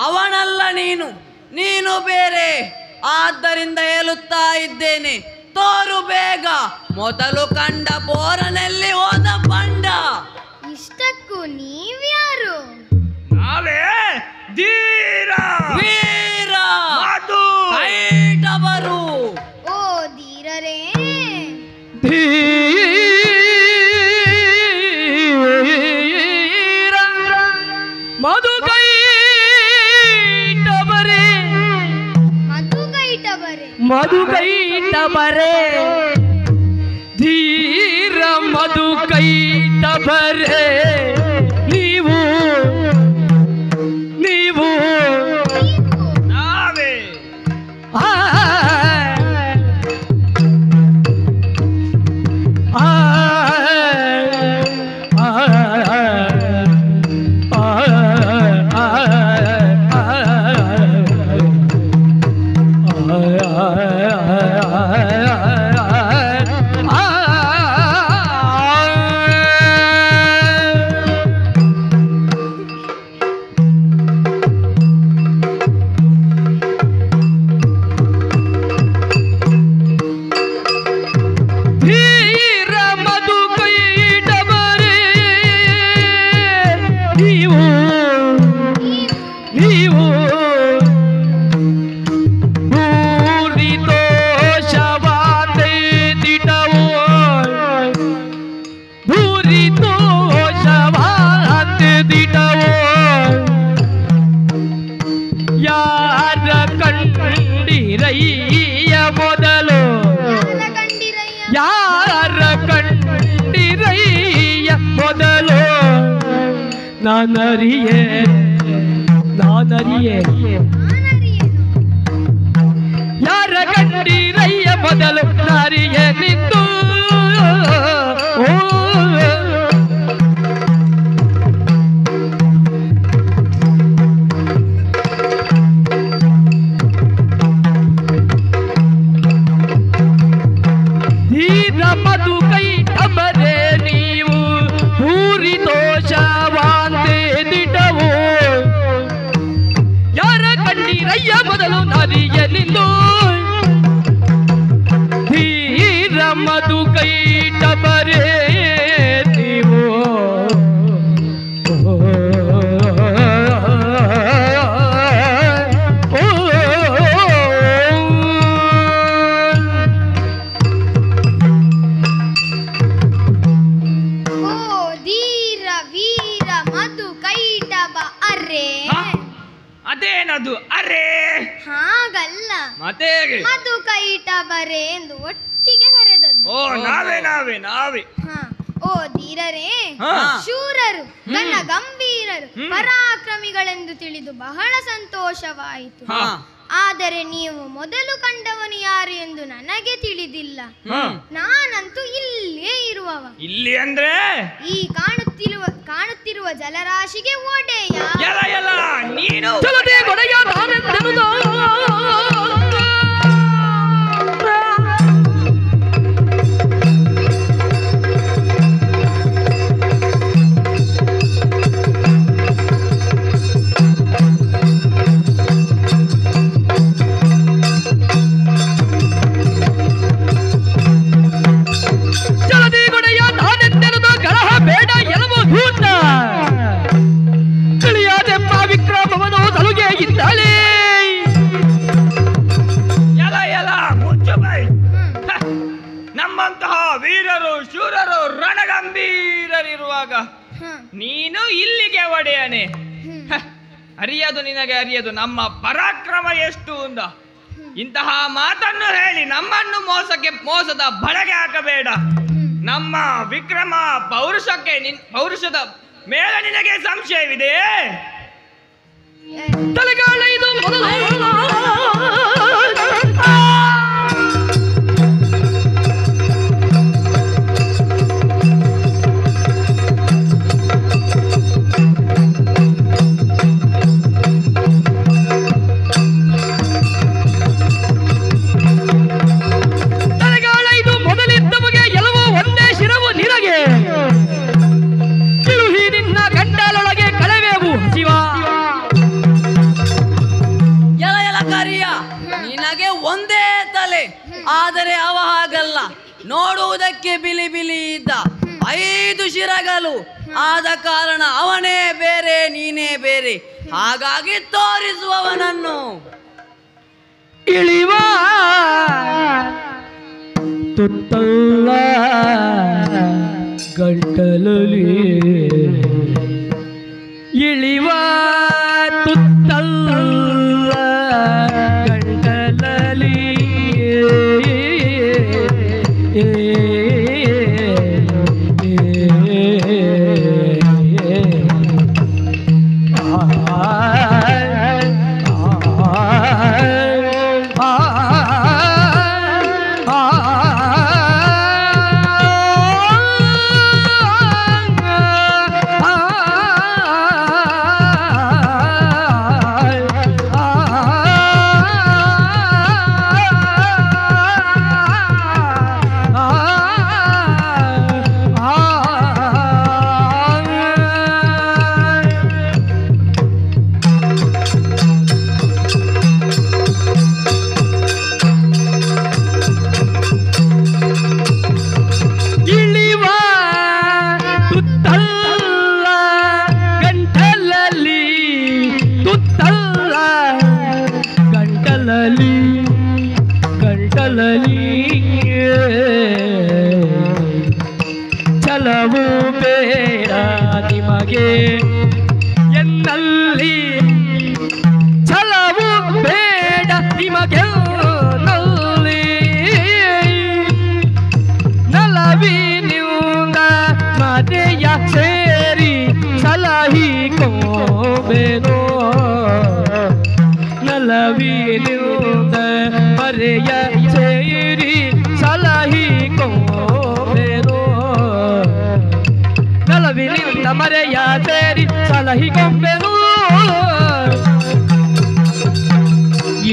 ಅವನಲ್ಲ ನೀನು, ನೀನು ಬೇರೆ. ಆದ್ದರಿಂದ ಹೇಳುತ್ತಾ ಇದ್ದೇನೆ, ತೋರು ಬೇಗ ಮೊದಲು ಕಂಡ ಬೋರನಲ್ಲಿ ಹೋದ ಬಂಡ. ಇಷ್ಟಕ್ಕೂ ನೀವ್ಯಾರು? ನಾವೇ ಧೀರ ವೀರ ಮಧು ಕೈಟವರು. ಓ ಧೀರರೇ, ಧೀರ ಮಧುಕೈಟಬರೆ ಮಧುಕೈಟಬರೆ ಧೀರ ಮಧುಕೈಟಬರೆ ನೀವು ನಾವೇ ನೀವು ನೀವು ಭೂರಿ ದೋಷವಾದೆ ದಿಟವೋ ಭೂರಿ ದೋಷವಾದೆ ದಿಟವೋ ಯಾರ ಕಂಡಿರಯ್ಯ ಮೊದಲು ಯಾರ ಕಂಡಿರಯ್ಯ ಮೊದಲು ನಾನರಿಯೇ ಯಾರ ಕಂಡಿರಯ್ಯ ಮೊದಲು ನಾರಿಯೇ ನಿಂತು ಧೀರ ಮಧು ಕೈ ಅಮರೆ ನೀವು ಭೂರಿ ದೋಷವಾಂತೆ ದಿಟವು ಯಾರ ಕಂಡಿರಯ್ಯ ಮೊದಲು ನಾರಿಯ ನಿಂದು ಧೀರ ಮಧು ಕೈ ಟಬರೆ ನೀವು ಅದೇನದು ಅರೆ ಹಾಗಲ್ಲ ಮತ್ತೆ ಮಧು ಕೈಟ ಬರೆ ಎಂದು ಒಟ್ಟಿಗೆ ಕರೆದದ್ದು. ಓ ನಾವೇ ಓ ಧೀರರೇ, ಹಾ. ಶೂರರು, ಘನ ಗಂಭೀರರು, ಪರಾಕ್ರಮಿಗಳೆಂದು ತಿಳಿದು ಬಹಳ ಸಂತೋಷವಾಯಿತು. ಹಾ. ಆದರೆ ನೀವು ಮೊದಲು ಕಂಡವನು ಯಾರು ಎಂದು ನನಗೆ ತಿಳಿದಿಲ್ಲ. ಹಾ. ನಾನಂತೂ ಇಲ್ಲೇ ಇರುವವ. ಇಲ್ಲಿ ಅಂದ್ರೆ ಈ ಕಾಣುತ್ತಿರುವ ಜಲರಾಶಿಗೆ ಒಡೆಯ. ಎಲ್ಲ ನೀನು ಚಲದೆ ಒಡೆಯ ನಾನೆಂದೆನುದ ಚಲದೆ ಒಡೆಯ ನಾನೆಂದೆನುದ ಕಲಹ ಬೇಡ ಎಲವು ಧೂತ ತಿಳಿಯಾದೆಂಬ ವಿಕ್ರಮವನು ಸಲುಗೆ ಇದ್ದಾಳೆ. ಎಲ್ಲ ಮುಚ್ಚು ಬೈ. ನಮ್ಮಂತಹ ವೀರರು ಶೂರರು ರಣಗಂಭೀರರಿರುವಾಗ ನೀನು ಇಲ್ಲಿಗೆ ಒಡೆಯನೆ. ಅರಿಯದು ನಿನಗೆ ಅರಿಯದು ನಮ್ಮ ಪರಾಕ್ರಮ ಎಷ್ಟು ಅಂದ. ಇಂತಹ ಮಾತನ್ನು ಹೇಳಿ ನಮ್ಮನ್ನು ಮೋಸದ ಬಳೆಗೆ ಹಾಕಬೇಡ. ನಮ್ಮ ವಿಕ್ರಮ ಪೌರುಷದ ಮೇಲೆ ನಿನಗೆ ಸಂಶಯವಿದೆ. ತಲೆಗಾಲ ಇದು ಮೊದಲು ಮೊದಲಿದ್ದವಗೆ ಎಲ್ಲವೋ ಒಂದೇ ಶಿರವು ನಿನಗೆ ತಿಳುಹಿ ನಿನ್ನ ಗಂಡಲೊಳಗೆ ಕಳವೆವು ಶಿವ. ಎಲ ಕರಿಯ, ನಿನಗೆ ಒಂದೇ ತಲೆ, ಆದರೆ ಅವ ಹಾಗಲ್ಲ. ನೋಡುವುದಕ್ಕೆ ಬಿಲಿ ಬಿಲಿ ಇದ್ದ 5 ಶಿರಗಳು. ಆದ ಕಾರಣ ಅವನೇ ಬೇರೆ ನೀನೇ ಬೇರೆ. ಹಾಗಾಗಿ ತೋರಿಸುವವನನ್ನು ಇಳಿವ ತುತ್ತಲ್ಲ ಗಂಟಲಲ್ಲಿ ಇಳಿವ ತುತ್ತಲ್ಲ ಗಂಟಲಲ್ಲಿ ನಿಮಗೆ ಎನ್ನಲ್ಲಿ ಛಲವು ಬೇಡ ನಿಮಗೆ ನಲ್ಲಿ ನಲವಿನಿಂದ ಮನೆಯ ಸೇರಿ ಸಲಹಿಕೋಬೇನೋ ನಲವಿನಿಂದ ಮರೆಯ ಸೇರಿ ಸಲಹಿಕೋಬೇನೋ ನಲವಿನಿಂದ ಮರೆಯ ಸೇರಿ ಸಲಹಿಕೊಂಬೆನು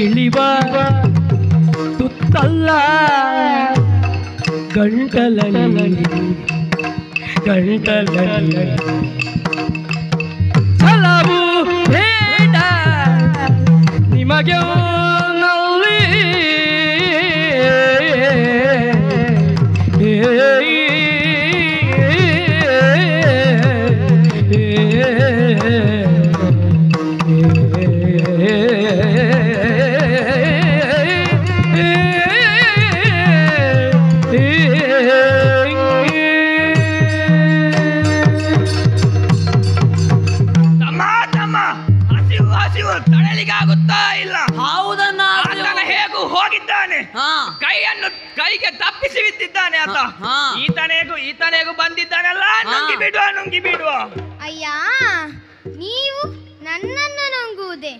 ಇಳಿವ ತುತ್ತಲ್ಲ ಗಂಟಲಲ್ಲಿ ಛಲವು ಬೇಡ ನಿಮಗೆ ನಲ್ಲಿ ತಡಲಿಗಾಗುತ್ತಾ ಇಲ್ಲ. ಹೌದನ್ನ ಆತನ ಹೇಗೂ ಹೋಗಿದ್ದಾನೆ, ಕೈಗೆ ತಪ್ಪಿಸಿ ಬಿದ್ದಿದ್ದಾನೆ ಆತ. ಈತನೇಗೂ ಬಂದಿದ್ದಾನಲ್ಲ, ನುಂಗಿ ಬಿಡುವ. ಅಯ್ಯ, ನೀವು ನನ್ನನ್ನು ನುಂಗುವುದೇ?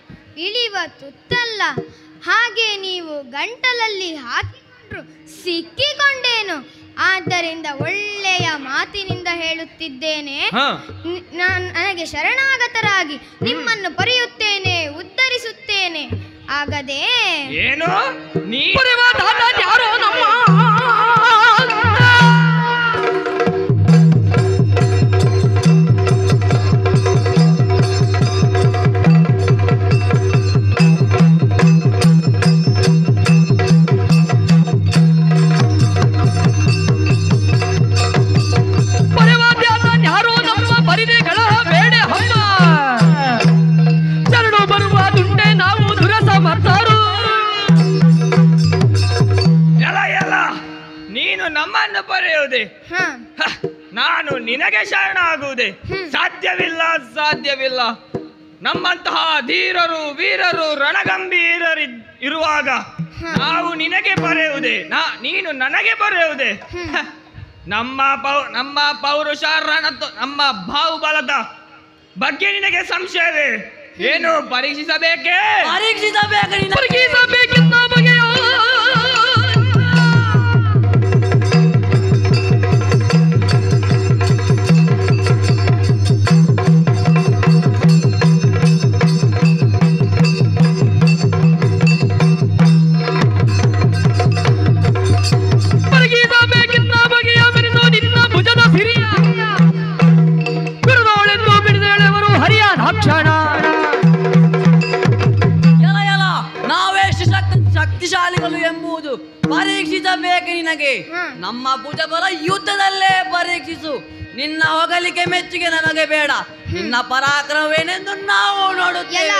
ಇಳಿವ ತುತ್ತಲ್ಲ, ಹಾಗೆ ನೀವು ಗಂಟಲಲ್ಲಿ ಹಾಕಿಕೊಂಡ್ರು ಸಿಕ್ಕಿಕೊಂಡೇನು. ಆದ್ದರಿಂದ ಒಳ್ಳೆಯ ಮಾತಿನಿಂದ ಹೇಳುತ್ತಿದ್ದೇನೆ, ನನಗೆ ಶರಣಾಗತರಾಗಿ ನಿಮ್ಮನ್ನು ಪಡೆಯುತ್ತೇನೆ, ಉದ್ಧರಿಸುತ್ತೇನೆ. ಆಗದೆ ಏನು ಯಾರೋ ನಮ್ಮ ನಮ್ಮನ್ನು ಬರೆಯುವುದೇ? ನಾನು ನಿನಗೆ ಶರಣ ಆಗುವುದೇ? ಸಾಧ್ಯವಿಲ್ಲ. ನಮ್ಮಂತಹ ಧೀರರು, ವೀರರು, ರಣಗಂಭೀರರು ಇರುವಾಗ ನಾವು ನಿನಗೆ ಬರೆಯುವುದೇ? ನೀನು ನನಗೆ ಬರೆಯುವುದೇ? ನಮ್ಮ ಪೌರುಷ, ನಮ್ಮ ಬಾಹುಬಲದ ಬಗ್ಗೆ ನಿನಗೆ ಸಂಶಯವೇ? ಏನು ಪರೀಕ್ಷಿಸಬೇಕೇ? ಪರೀಕ್ಷಿಸಬೇಕೆಂದ ಬಗೆಯೋ ಶಕ್ತಿಶಾಲಿಗಳು ಎಂಬುದು ಪರೀಕ್ಷಿಸಬೇಕು ನಿನಗೆ. ನಮ್ಮ ಭುಜಬಲ ಯುದ್ಧದಲ್ಲೇ ಪರೀಕ್ಷಿಸು. ನಿನ್ನ ಹೊಗಳಿಕೆ ಮೆಚ್ಚುಗೆ ನಮಗೆ ಬೇಡ, ನಿನ್ನ ಪರಾಕ್ರಮವೇನೆಂದು ನಾವು ನೋಡುತ್ತೇವೆ.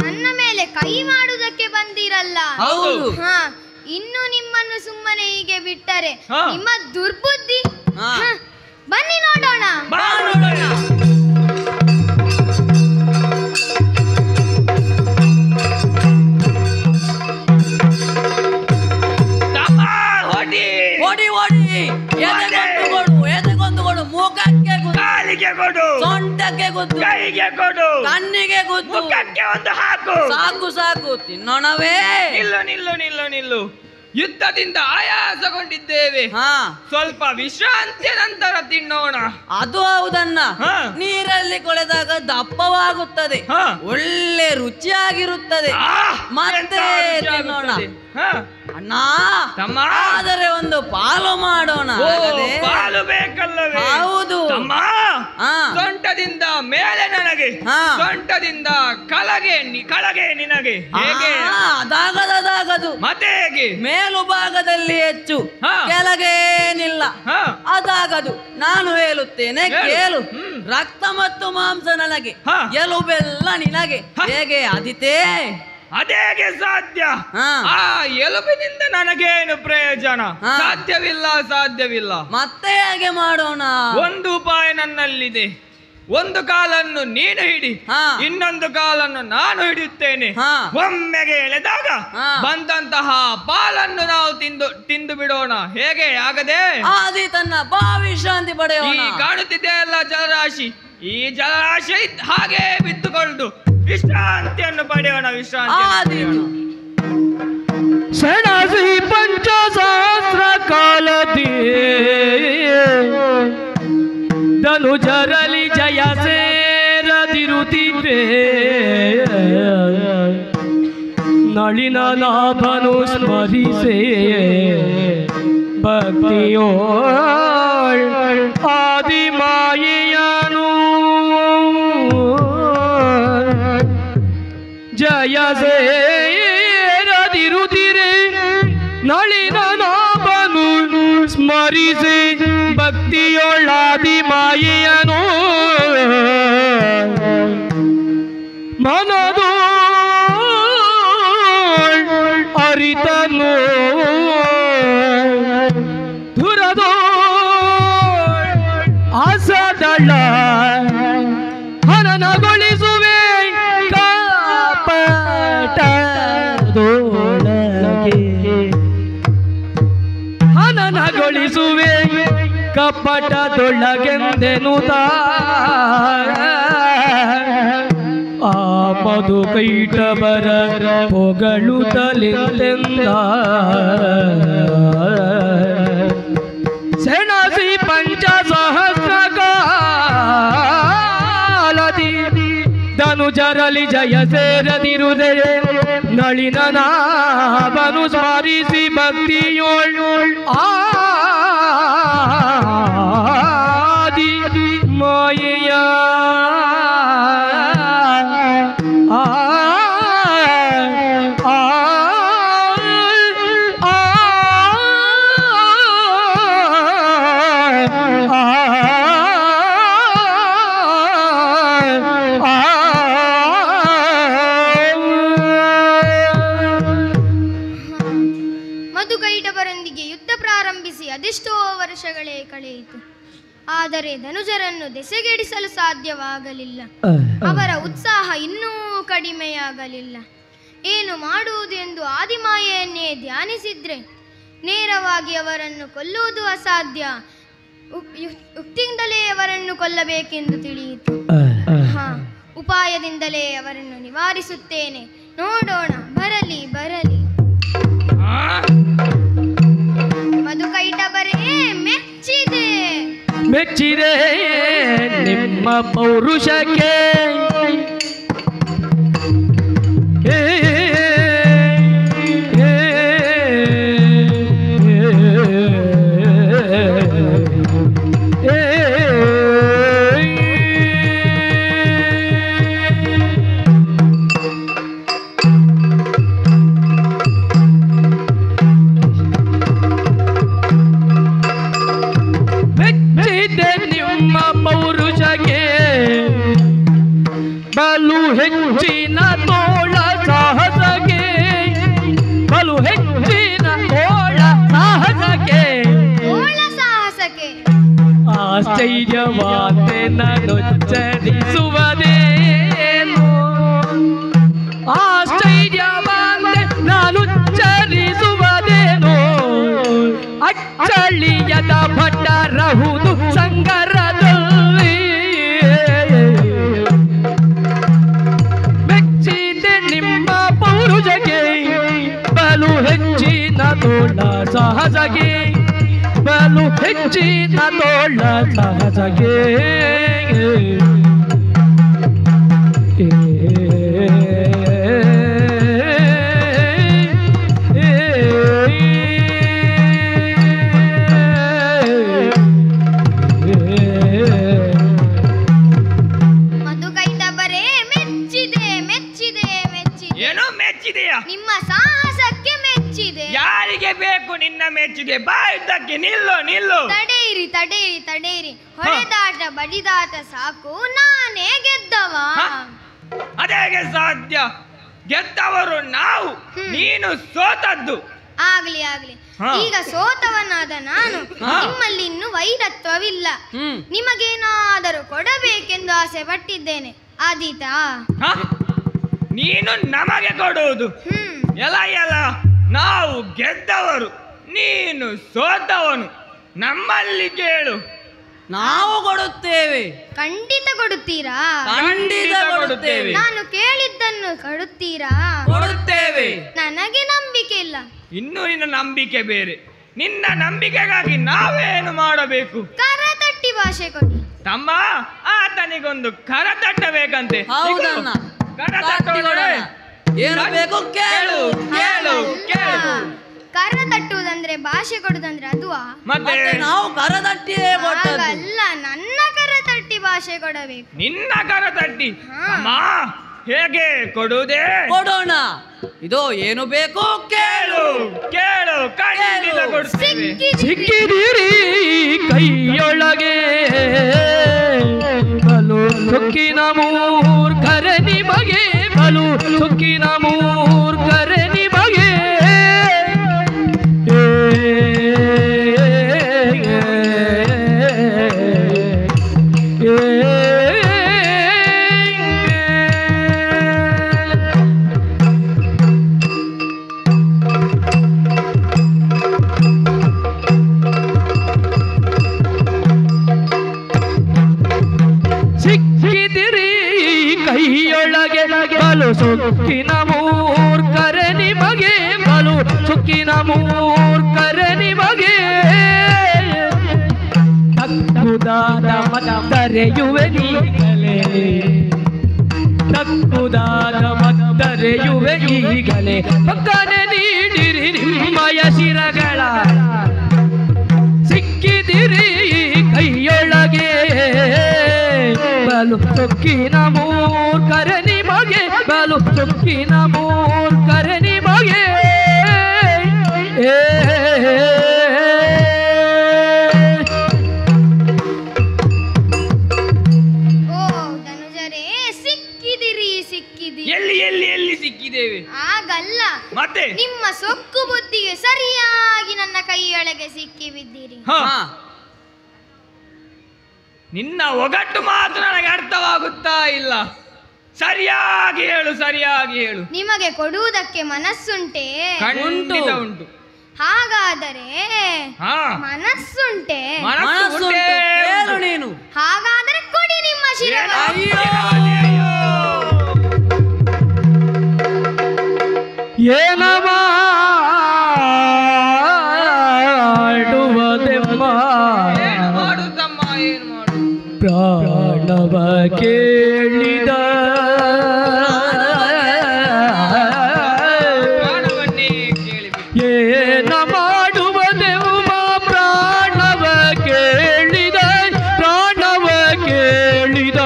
ನನ್ನ ಮೇಲೆ ಕೈ ಮಾಡುವುದಕ್ಕೆ ಬಂದಿರಲ್ಲ. ಇನ್ನು ನಿಮ್ಮನ್ನು ಸುಮ್ಮನೆ ಹೀಗೆ ಬಿಟ್ಟರೆ ನಿಮ್ಮ ದುರ್ಬುದ್ಧಿ. ಬನ್ನಿ ನೋಡೋಣ. ಸೊಂಟಕ್ಕೆ ಗುದ್ದು, ಕೈಗೆ ಕೊಡು, ಕಣ್ಣಿಗೆ ಗುದ್ದು, ಮುಖಕ್ಕೆ ಒಂದು ಹಾಕು. ಸಾಕು ತಿನ್ನೋಣವೇ? ನಿಲ್ಲು. ಯುದ್ಧದಿಂದ ಆಯಾಸಗೊಂಡಿದ್ದೇವೆ. ಸ್ವಲ್ಪ ವಿಶ್ರಾಂತಿಯ ನಂತರ ತಿನ್ನೋಣ. ಅದು ಹೌದನ್ನ. ನೀರಲ್ಲಿ ಕೊಳೆದಾಗ ದಪ್ಪವಾಗುತ್ತದೆ, ಒಳ್ಳೆ ರುಚಿಯಾಗಿರುತ್ತದೆ. ಮತ್ತೆ ತಿನ್ನೋಣ ಅಣ್ಣ. ತಮ್ಮ, ಆದರೆ ಒಂದು ಪಾಲು ಮಾಡೋಣ. ಪಾಲು ಬೇಕಲ್ಲವೇ? ಹೌದು ತಮ್ಮ. ಸೊಂಟದಿಂದ ಮೇಲೆ ನನಗೆ, ಸೊಂಟದಿಂದ ಕೆಳಗೆ ನಿನಗೆ. ಹೇಗೆ? ಅದಾಗದು. ಮತ್ತೆ ಹೇಗೆ? ಮೇಲು ಭಾಗದಲ್ಲಿ ಹೆಚ್ಚು, ಕೆಳಗೇನಿಲ್ಲ. ಅದಾಗದು. ನಾನು ಹೇಳುತ್ತೇನೆ ಕೇಳು. ರಕ್ತ ಮತ್ತು ಮಾಂಸ ನನಗೆ, ಎಲುಬೆಲ್ಲ ನಿನಗೆ. ಹೇಗೆ ಆದಿತೆ? ಅದೇಗೆ ಸಾಧ್ಯ? ಆ ಎಲುಬಿನಿಂದ ನನಗೇನು ಪ್ರಯೋಜನ? ಸಾಧ್ಯವಿಲ್ಲ. ಮತ್ತೆ ಹೇಗೆ ಮಾಡೋಣ? ಒಂದು ಉಪಾಯ ನನ್ನಲ್ಲಿದೆ. ಒಂದು ಕಾಲನ್ನು ನೀನು ಹಿಡಿ, ಇನ್ನೊಂದು ಕಾಲನ್ನು ನಾನು ಹಿಡಿಯುತ್ತೇನೆ. ಒಮ್ಮೆಗೆ ಎಳೆದಾಗ ಬಂದಂತಹ ಪಾಲನ್ನು ನಾವು ತಿಂದು ಬಿಡೋಣ. ಹೇಗೆ? ಆಗದೆ? ಆದಿ ತನ್ನ ವಿಶ್ರಾಂತಿ ಪಡೆಯೋಣ. ಈ ಕಾಣುತ್ತಿದೆ ಅಲ್ಲ ಜಲರಾಶಿ, ಈ ಜಲರಾಶಿ ಹಾಗೆ ಬಿತ್ತುಕೊಂಡು ವಿಶ್ರಾಂತಿಯನ್ನು ಪಡೆಯೋಣ. ವಿಶ್ರಾಂತಿ. ಷಡಸಿ ಪಂಚಸಹಸ್ರ ಕಾಲದಿ ಧನುಜರಲಿ ಜಯ ಸೇರದಿರುತ್ತಿದ್ದೆ. ನಳಿನ ನಾಭನು ಸ್ಮರಿಸೆ ಭಕ್ತಿಯೋ ಆದಿ ಮಾಯೆಯನು ಜಯ ಸೇರದಿರುತ್ತಿರೆ. ನಳಿನ ನಾಭನು ಸ್ಮರಿಸಿ ಭಕ್ತಿಯೊಳಾದಿ ಮಾಯೆಯನು ಮನದು ಅರಿತನು ದುರದೋ ಆಸದಳ ಹನನಗೊಳಿಸುವೆ ಕಾಪಟದೊಳಗೆ. ಹನನಗೊಳಿಸುವೆ ಕಪಟದೊಳಗೆಂದೆನುತ ಆ ಮಧು ಕೈಟಬರ ಪೊಗಳುತ್ತಲೆಂದೆಂದ. ಸೆಣಸಿ ಪಂಚಸಹಸ್ರ ಕಾಲದಿ ಧನುಜರಲಿ ಜಯ ಸೇರದಿರುವುದೇ. ನಳಿನ ನಾಭನು ಸ್ಮರಿಸಿ ಭಕ್ತಿಯೋಳ್ ಆದಿ ಮಾಯೆಯ ಮಧುಕೈಟಬರೊಂದಿಗೆ ಯುದ್ಧ ಪ್ರಾರಂಭಿಸಿ ಅದೆಷ್ಟೋ ವರ್ಷಗಳೇ ಕಳೆಯಿತು. ಆದರೆ ಧನುಜರನ್ನು ದೆಸೆಗೆಡಿಸಲು ಸಾಧ್ಯವಾಗಲಿಲ್ಲ. ಅವರ ಉತ್ಸಾಹ ಇನ್ನೂ ಕಡಿಮೆಯಾಗಲಿಲ್ಲ. ಏನು ಮಾಡುವುದು ಎಂದು ಆದಿಮಾಯೆಯನ್ನೇ ಧ್ಯಾನಿಸಿದ್ರೆ ನೇರವಾಗಿ ಅವರನ್ನು ಕೊಲ್ಲುವುದು ಅಸಾಧ್ಯ. ಯುಕ್ತಿಯಿಂದಲೇ ಅವರನ್ನು ಕೊಲ್ಲಬೇಕೆಂದು ತಿಳಿಯಿತು. ಉಪಾಯದಿಂದಲೇ ಅವರನ್ನು ನಿವಾರಿಸುತ್ತೇನೆ. ನೋಡೋಣ, ಬರಲಿ. ಮಧುಕೈಟಬರೇ, ಮೆಚ್ಚಿದೆ ನಿಮ್ಮ ಪೌರುಷಕ್ಕೆ. ಬಲು ಹೆಚ್ಚಿನ ತೋಳ ಸಾಹಸಕ್ಕೆ ಆಶ್ಚರ್ಯವಾದೆ ನಾನುಚ್ಚರಿಸುವುದೇನು. ಅಚ್ಚಳಿಯದ ಭಟ್ಟರಹುದು ಸಂಗರದಲ್ಲಿ. ಮೆಚ್ಚಿದೆ ನಿಮ್ಮ ಪೌರುಷಕ್ಕೆ ಬಲು ಹೆಚ್ಚಿನ ತೋಳ ಕುಚಿತ ತೋಳ ಸಹಜಗೆ ನಿಮ್ಮ ಸಾಹಸಕ್ಕೆ ಮೆಚ್ಚಿದೆ. ಯಾರಿಗೆ ಬೇಕು ನಿನ್ನ ಮೆಚ್ಚುಗೆ? ಬಾಯುದ್ದಕ್ಕೆ ನಿಲ್ಲು ನಿಲ್ಲು. ತಡೆಯಿರಿ ತಡೆಯಿರಿ ತಡೆಯಿರಿ. ಹೊಡೆದಾಟ ಬಡಿದಾಟ ಸಾಕು, ನಾನೇ ಗೆದ್ದವ. ಅದೇಗೆ ಸಾಧ್ಯ? ಗೆದ್ದವರು ನಾವು, ನೀನು ಸೋತದ್ದು. ಆಗ್ಲಿ ಆಗ್ಲಿ. ಈಗ ಸೋತವನಾದ ನಾನು, ನಿಮ್ಮಲ್ಲಿ ಇನ್ನು ವೈರತ್ವವಿಲ್ಲ. ನಿಮಗೇನಾದರೂ ಕೊಡಬೇಕೆಂದು ಆಸೆ ಪಟ್ಟಿದ್ದೇನೆ, ಆದೀತಾ? ನೀನು ನಮಗೆ ಕೊಡುವುದು? ಎಲ್ಲ ಎಲ್ಲ ನಾವು ಗೆದ್ದವರು, ನೀನು ಸೋತವನು. ನಮ್ಮಲ್ಲಿ ಕೇಳು, ನಾವು ಕೊಡುತ್ತೇವೆ. ಖಂಡಿತ ಕೊಡುತ್ತೀರಾ? ಖಂಡಿತ ಕೊಡುತ್ತೇವೆ. ನಾನು ಕೇಳಿದ್ದನ್ನು ಕೊಡುತ್ತೀರಾ? ಕೊಡುತ್ತೇವೆ. ನನಗೆ ನಂಬಿಕೆ ಇಲ್ಲ. ಇನ್ನು ನಿನ್ನ ನಂಬಿಕೆ ಬೇರೆ. ನಿನ್ನ ನಂಬಿಕೆಗಾಗಿ ನಾವೇನು ಮಾಡಬೇಕು? ಕರತಟ್ಟಿ ಭಾಷೆ ಕೊಡಿ. ತಮ್ಮ, ಆತನಿಗೊಂದು ಕರ ತಟ್ಟಬೇಕಂತೆ. ಹೌದಣ್ಣ, ಏನು ಬೇಕು ಕೇಳು ಕೇಳು ಕೇಳು. ಕರ ತಟ್ಟುವುದಂದ್ರೆ ಭಾಷೆ ಕೊಡುದಂದ್ರೆ ಅದುವಾ? ಮತ್ತೆ ನಾವು ಕರ ತಟ್ಟಿಯೇ ಕೊಟ್ಟದ್ದು. ಅಲ್ಲ, ನನ್ನ ಕರ ತಟ್ಟಿ ಭಾಷೆ ಕೊಡಬೇಕು. ನಿನ್ನ ಕರ ತಟ್ಟಿ ಅಮ್ಮ ಹೇಗೆ ಕೊಡುವುದೇ? ಕೊಡೋಣ. ಇದು ಏನು ಬೇಕು ಕೇಳು ಕೇಳು, ಖಂಡಿತ ಕೊಡ್ತೇವೆ. ಸಿಕ್ಕಿದಿರಿ ಕೈಯೊಳಗೆ ಬಲು ಸೊಕ್ಕಿನ ಮೂರ್ಖರೆ ನಿಮಗೆ, ಬಲು ಸೊಕ್ಕಿನ ಮೂರ್ಖರೆ ನಿಮಗೆ. ಸಿಕ್ಕಿದಿರಿ ಕೈಯೊಳಗೆ ಬಲು ಸೊಕ್ಕಿನ ಮೂರ್ಖರೆ ನಿಮಗೆ, ಬಲು ಸೊಕ್ಕಿನ ಮೂರ್ಖರೆ ನಿಮಗೆ. ತಕ್ಕುದಾದ ಮತ್ತರೆಯುವೆ ನೀಗಲೇ, ತಕ್ಕುದಾದ ಮತ್ತರೆಯುವೆ ಈಗಲೇ. ಪಕ್ಕನೆ ನೀಡಿರಿ ನಿಮ್ಮಯ ಶಿರಗಳ, ಸಿಕ್ಕಿದಿರಿ ಕೈಯೊಳಗೆ ಬಲು ಸೊಕ್ಕಿನ ಮೂರ್ಖರೆ ನಿಮಗೆ, ಬಲು ಸೊಕ್ಕಿನ ಮೂರ್ಖರೆ ನಿಮಗೆ. ಓ ಧನುಜರೇ, ಸಿಕ್ಕಿದಿರಿ ಸಿಕ್ಕಿದಿರಿ. ಎಲ್ಲಿ ಎಲ್ಲಿ ಎಲ್ಲಿ ಸಿಕ್ಕಿದ್ದೇವೆ? ಆಗಲ್ಲ, ಮತ್ತೆ ನಿಮ್ಮ ಸೊಕ್ಕು ಬುದ್ಧಿಗೆ ಸರಿಯಾಗಿ ನನ್ನ ಕೈಯೊಳಗೆ ಸಿಕ್ಕಿ ಬಿದ್ದೀರಿ. ನಿನ್ನ ಒಗಟು ಮಾತು ನನಗೆ ಅರ್ಥವಾಗುತ್ತಾ ಇಲ್ಲ. ಸರಿಯಾಗಿ ಹೇಳು, ಸರಿಯಾಗಿ ಹೇಳು. ನಿಮಗೆ ಕೊಡುವುದಕ್ಕೆ ಮನಸ್ಸುಂಟೆ? ಖಂಡಿತ ಉಂಟು. ಹಾಗಾದರೆ ಮನಸ್ಸುಂಟೆ? ಮನಸ್ಸು ಕೇಳು ನೀನು. ಹಾಗಾದರೆ ಕೊಡಿ ನಿಮ್ಮ ಶಿರವನ್ನು. ಏನ ಮಾಡುವುದೆಮ್ಮ, ಏನು ಮಾಡುತ್ತಮ್ಮ, ಏನು ಮಾಡು? ಪ್ರಾಣವ ಕೇಳಿದ ಪ್ರಾಣವನ್ನೇ ಕೇಳಿಬಿಟ್ಟು ಏನ ಮಾಡುವುದೆಮ್ಮ, ಪ್ರಾಣವ ಕೇಳಿದ, ಪ್ರಾಣವ ಕೇಳಿದ.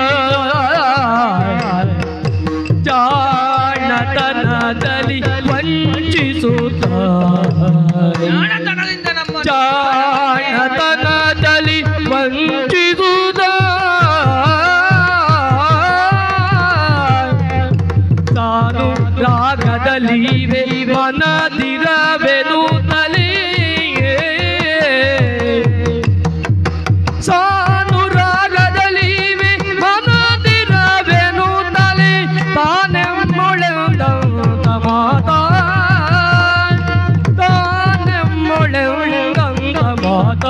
ಜಾಣತನದಲ್ಲಿ ವಂಚಿಸುತ್ತ, ಜಾಣತನದಿಂದ ನಮ್ಮ ಜಾಣತನದಲ್ಲಿ ವಂಚಿಸುತ್ತ. ತಾನು ರಾಗದಲ್ಲಿವೆ ಮನದಿರವೆನು ತಲೆ, ಸಾನು ರಾಗದಲ್ಲಿವೆ ಮನದಿರವೆನು ತಲೆ. ತಾನೆಮ್ಮೊಳೆದ ಮಾತ, ತಾನೆಮ್ಮೊಳೆದ ಮಾತ.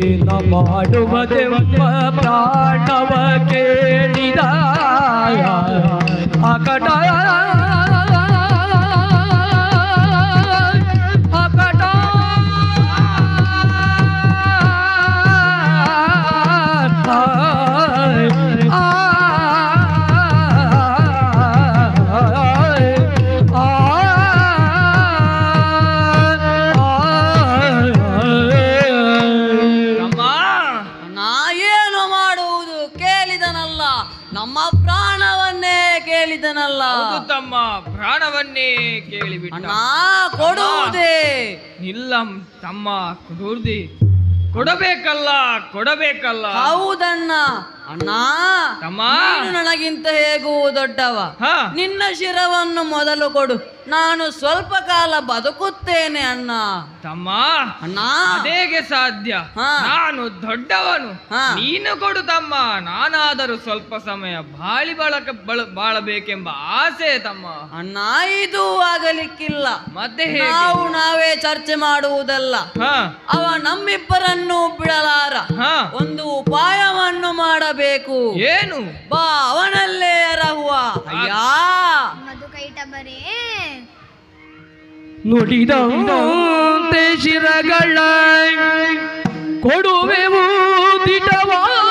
ಏನ ಮಾಡುವುದೆಂಬ ಪ್ರಾಣವ ಕೇಳಿದ ಅಕಟ ನಮ್ಮ ಪ್ರಾಣವನ್ನೇ ಕೇಳಿದನಲ್ಲ. ಹೌದು ತಮ್ಮ, ಪ್ರಾಣವನ್ನೇ ಕೇಳಿಬಿಟ್ಟ. ಅಣ್ಣ ಕೊಡುವುದೇ ಇಲ್ಲ ತಮ್ಮ, ಕೊಡಬೇಕಲ್ಲ. ಹೌದಣ್ಣ. ಅಣ್ಣ ತಮ್ಮ, ನೀನು ನನಗಿಂತ ಹೇಗೂ ದೊಡ್ಡವ. ಹಾ. ನಿನ್ನ ಶಿರವನ್ನು ಮೊದಲು ಕೊಡು, ನಾನು ಸ್ವಲ್ಪ ಕಾಲ ಬದುಕುತ್ತೇನೆ ಅಣ್ಣ. ತಮ್ಮ, ಅಣ್ಣ ಅದೇಗೆ ಸಾಧ್ಯ? ಹಾ. ನಾನು ದೊಡ್ಡವನು, ಹಾ. ನೀನು ಕೊಡು ತಮ್ಮ. ನಾನಾದರೂ ಸ್ವಲ್ಪ ಸಮಯ ಬಾಳಬೇಕೆಂಬ ಆಸೆ ತಮ್ಮ. ಅಣ್ಣ ಇದು ಆಗಲಿಕ್ಕಿಲ್ಲ. ಮತ್ತೆ ಹೇಗೆ? ನಾವೇ ಚರ್ಚೆ ಮಾಡುವುದಲ್ಲ. ಹಾ. ಅವ ನಮ್ಮಿಬ್ಬರನ್ನು ಬಿಡಲಾರ. ಹಾ. ಒಂದು ಉಪಾಯವನ್ನು ಮಾಡಬೇಕು. ಏನು? ಬಾ ಅವನಲ್ಲೇ ರಹುವ. ಅಯ್ಯ ಮಧುಕೈಟ ಬರೇ ನುಡಿದಂತೆ ಶಿರಗಳ ಕೊಡುವೆವು ದಿಟವಾಗಿ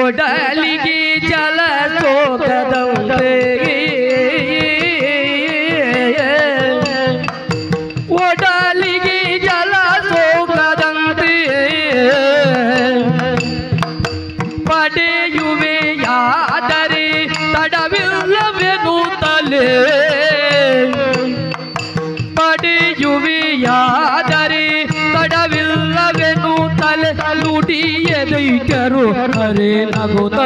ಒಡಲಿಗೆ ಜಲ ಸೋಕದಂತೆ ಒಡಲಿಗೆ ಜಲ ಸೋಕದಂತೆ ಪಡೆಯುವೆಯಾದರೆ ತಡವಿಲ್ಲವೆನು ತಲೆ ಪಡೆಯುವೆಯಾದರೆ ತಡವಿಲ್ಲವೆನು ತಲೆ ನುಡಿಯದೈತರು ಹರೇ ನಗುತ್ತ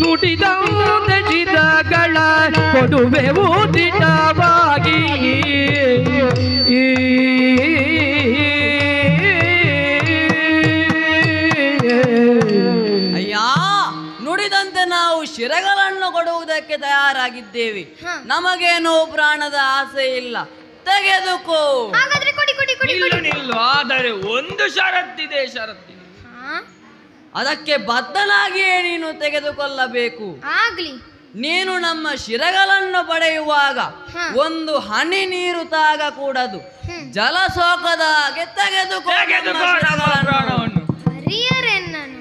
ನುಡಿದಂತ ಚಿರಗಳ ಕೊಡುವೆವು ದಿಟವಾಗಿ ನುಡಿದಂತೆ ನಾವು ಶಿರಗಳನ್ನು ಕೊಡುವುದಕ್ಕೆ ತಯಾರಾಗಿದ್ದೇವೆ. ನಮಗೇನು ಪ್ರಾಣದ ಆಸೆ ಇಲ್ಲ, ತೆಗೆದುಕೋ. ಹಾಗಾದ್ರೆ ಕೊಡಿ ಕೊಡಿ ಕೊಡಿ ಕೊಡಿ. ನಿಲ್ಲು. ಆದರೆ ಒಂದು ಷರತ್ತಿದೆ. ಹಾ, ಅದಕ್ಕೆ ಬದ್ಧನಾಗಿಯೇ ನೀನು ತೆಗೆದುಕೊಳ್ಳಬೇಕು. ಆಗ್ಲಿ. ನೀನು ನಮ್ಮ ಶಿರಗಳನ್ನು ಪಡೆಯುವಾಗ ಒಂದು ಹನಿ ನೀರು ತಾಗಕೂಡದು. ಜಲಸೋಕದ ಹಾಗೆ ತೆಗೆದುಕೋ ಪ್ರಾಣವನ್ನು. ಹರಿಯರೆನ್ನನು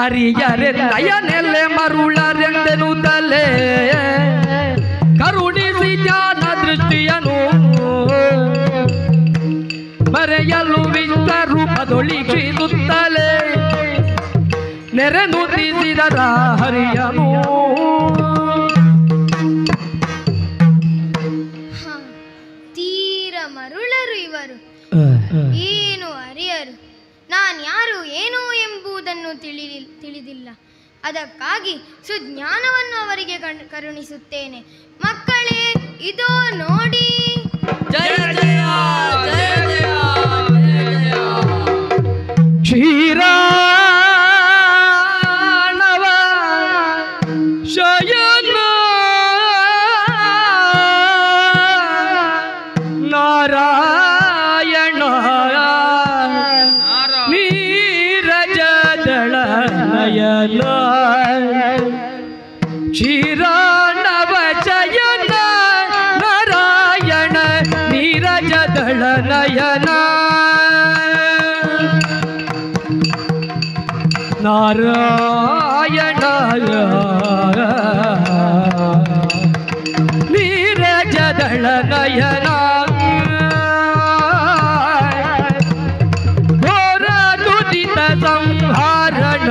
ಅರಿಯರೆ ನಯನೆಲ್ಲೆ ಮರುಳರೆಂದೆನು ತಲೆ ಕರುಣಿಸಿ ಜ್ಞಾನ ದೃಷ್ಟಿಯನು ಮರೆಯಲು ವಿಶ್ವರೂಪದೊಳಿಸುತ್ತಲೇ ನೆರೆನು ತೀಸಿದರ ಹರಿಯನು. ತೀರ ಮರುಳರು ಇವರು, ಏನು ಅರಿಯರು. ನಾನು ಯಾರು ಏನು ಎಂಬುದನ್ನು ತಿಳಿದಿಲ್ಲ. ಅದಕ್ಕಾಗಿ ಸುಜ್ಞಾನವನ್ನು ಅವರಿಗೆ ಕರುಣಿಸುತ್ತೇನೆ. ಮಕ್ಕಳೇ, ಇದೋ ನೋಡಿ. ಜಯ ಜಯ ಜಯ ಜಯ ಜಯ ಕ್ಷೀರಾಣವ ಶಯನ ನಾರಾಯಣ ನೀರಜದಳ ನಯನ ಕ್ಷೀರಾಣವ ಶಯನ ನಾರಾಯಣ ನೀರಜದಳ ನಯನ ನಾರಾಯಣ ನೀರಜದಳ ನಯನ ಘೋರ ದುರಿತ ಸಂಹಾರಣ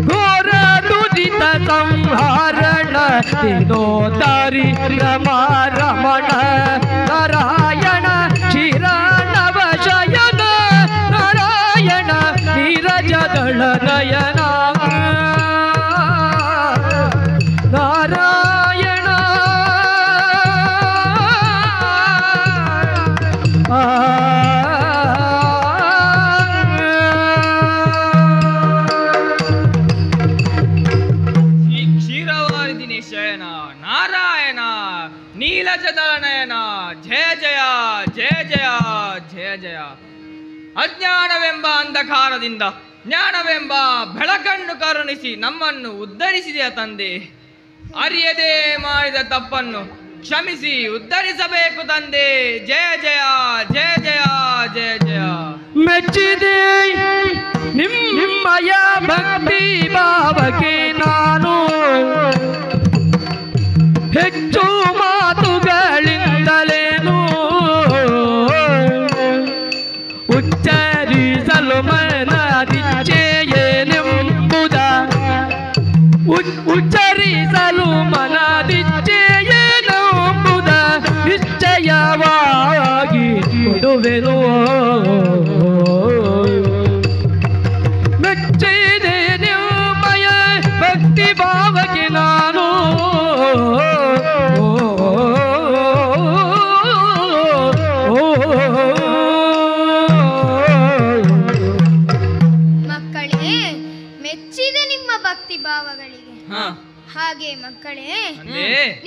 ಘೋರ ದುರಿತ ಸಂಹಾರಣ ದಿನೋದರಿ ರಮಾ ರಮಣ ನಾರಾಯಣ ಕ್ಷೀರಾಣವ ಶಯನ ನಾರಾಯಣ ನೀರಜದಳ ನಯನ ನಾರಾಯಣ ಕ್ಷೀರವಾರಿದಿನಿ ಶಯನ ನಾರಾಯಣ ನೀಲಜದಳ ನಯನ ಜಯ ಜಯ ಜಯ ಜಯ ಜಯ ಜಯ. ಅಜ್ಞಾನವೆಂಬ ಅಂಧಕಾರದಿಂದ ಜ್ಞಾನವೆಂಬ ಬೆಳಕನ್ನು ಕರುಣಿಸಿ ನಮ್ಮನ್ನು ಉದ್ಧರಿಸಿದೆಯ ತಂದೆ. ಅರಿಯದೆ ಮಾಡಿದ ತಪ್ಪನ್ನು ಕ್ಷಮಿಸಿ ಉದ್ಧರಿಸಬೇಕು ತಂದೆ. ಜಯ ಜಯ ಜಯ ಜಯ ಜಯ ಜಯ. ಮೆಚ್ಚಿದೆ ನಿಮ್ಮಯ ಭಕ್ತಿ ಭಾವಕ್ಕೆ ನಾನು ಹೆಚ್ಚು ಮಾತುಗಳಿಂದಲೇ ಹೃದಯವಾಗಿ ಕೊಡುವೆನು ಮೆಚ್ಚಿದೆ ನಿಮ್ಮಯ ಭಕ್ತಿ ಭಾವಕ್ಕೆ ನಾನು ಮಕ್ಕಳೇ, ಮೆಚ್ಚಿದೆ ನಿಮ್ಮ ಭಕ್ತಿ ಭಾವಗಳಿಗೆ. ಹಾಗೆ ಮಕ್ಕಳೇ,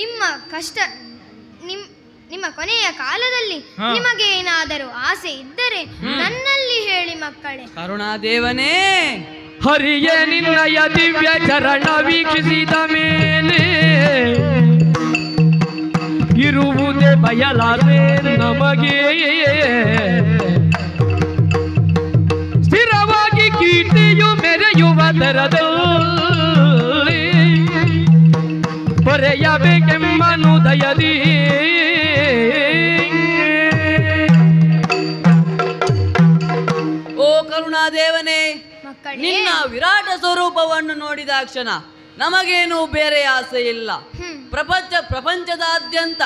ನಿಮ್ಮ ಕಷ್ಟ ನಿಮ್ಮ ಕೊನೆಯ ಕಾಲದಲ್ಲಿ ನಿಮಗೆ ಏನಾದರೂ ಆಸೆ ಇದ್ದರೆ ನನ್ನಲ್ಲಿ ಹೇಳಿ ಮಕ್ಕಳೇ. ಕರುಣಾದೇವನೇ, ಹರಿಯ ನಿನ್ನಯ ದಿವ್ಯ ಚರಣ ವೀಕ್ಷಿಸಿದ ಮೇಲೆ ಇರುವುದೇ ಬಯಲಾರೆ ನಮಗೆ. ಸ್ಥಿರವಾಗಿ ಕೀರ್ತಿಯು ಮೆರೆಯುವ ದರದಲ್ಲಿ ಪೊರೆಯಬೇಕೆಂಬನು ದಯದಿ. ಓ ಕರುಣಾದೇವನೇ, ನಿನ್ನ ವಿರಾಟ ಸ್ವರೂಪವನ್ನು ನೋಡಿದ ಕ್ಷಣ ನಮಗೇನು ಬೇರೆ ಆಸೆ ಇಲ್ಲ. ಪ್ರಪಂಚದಾದ್ಯಂತ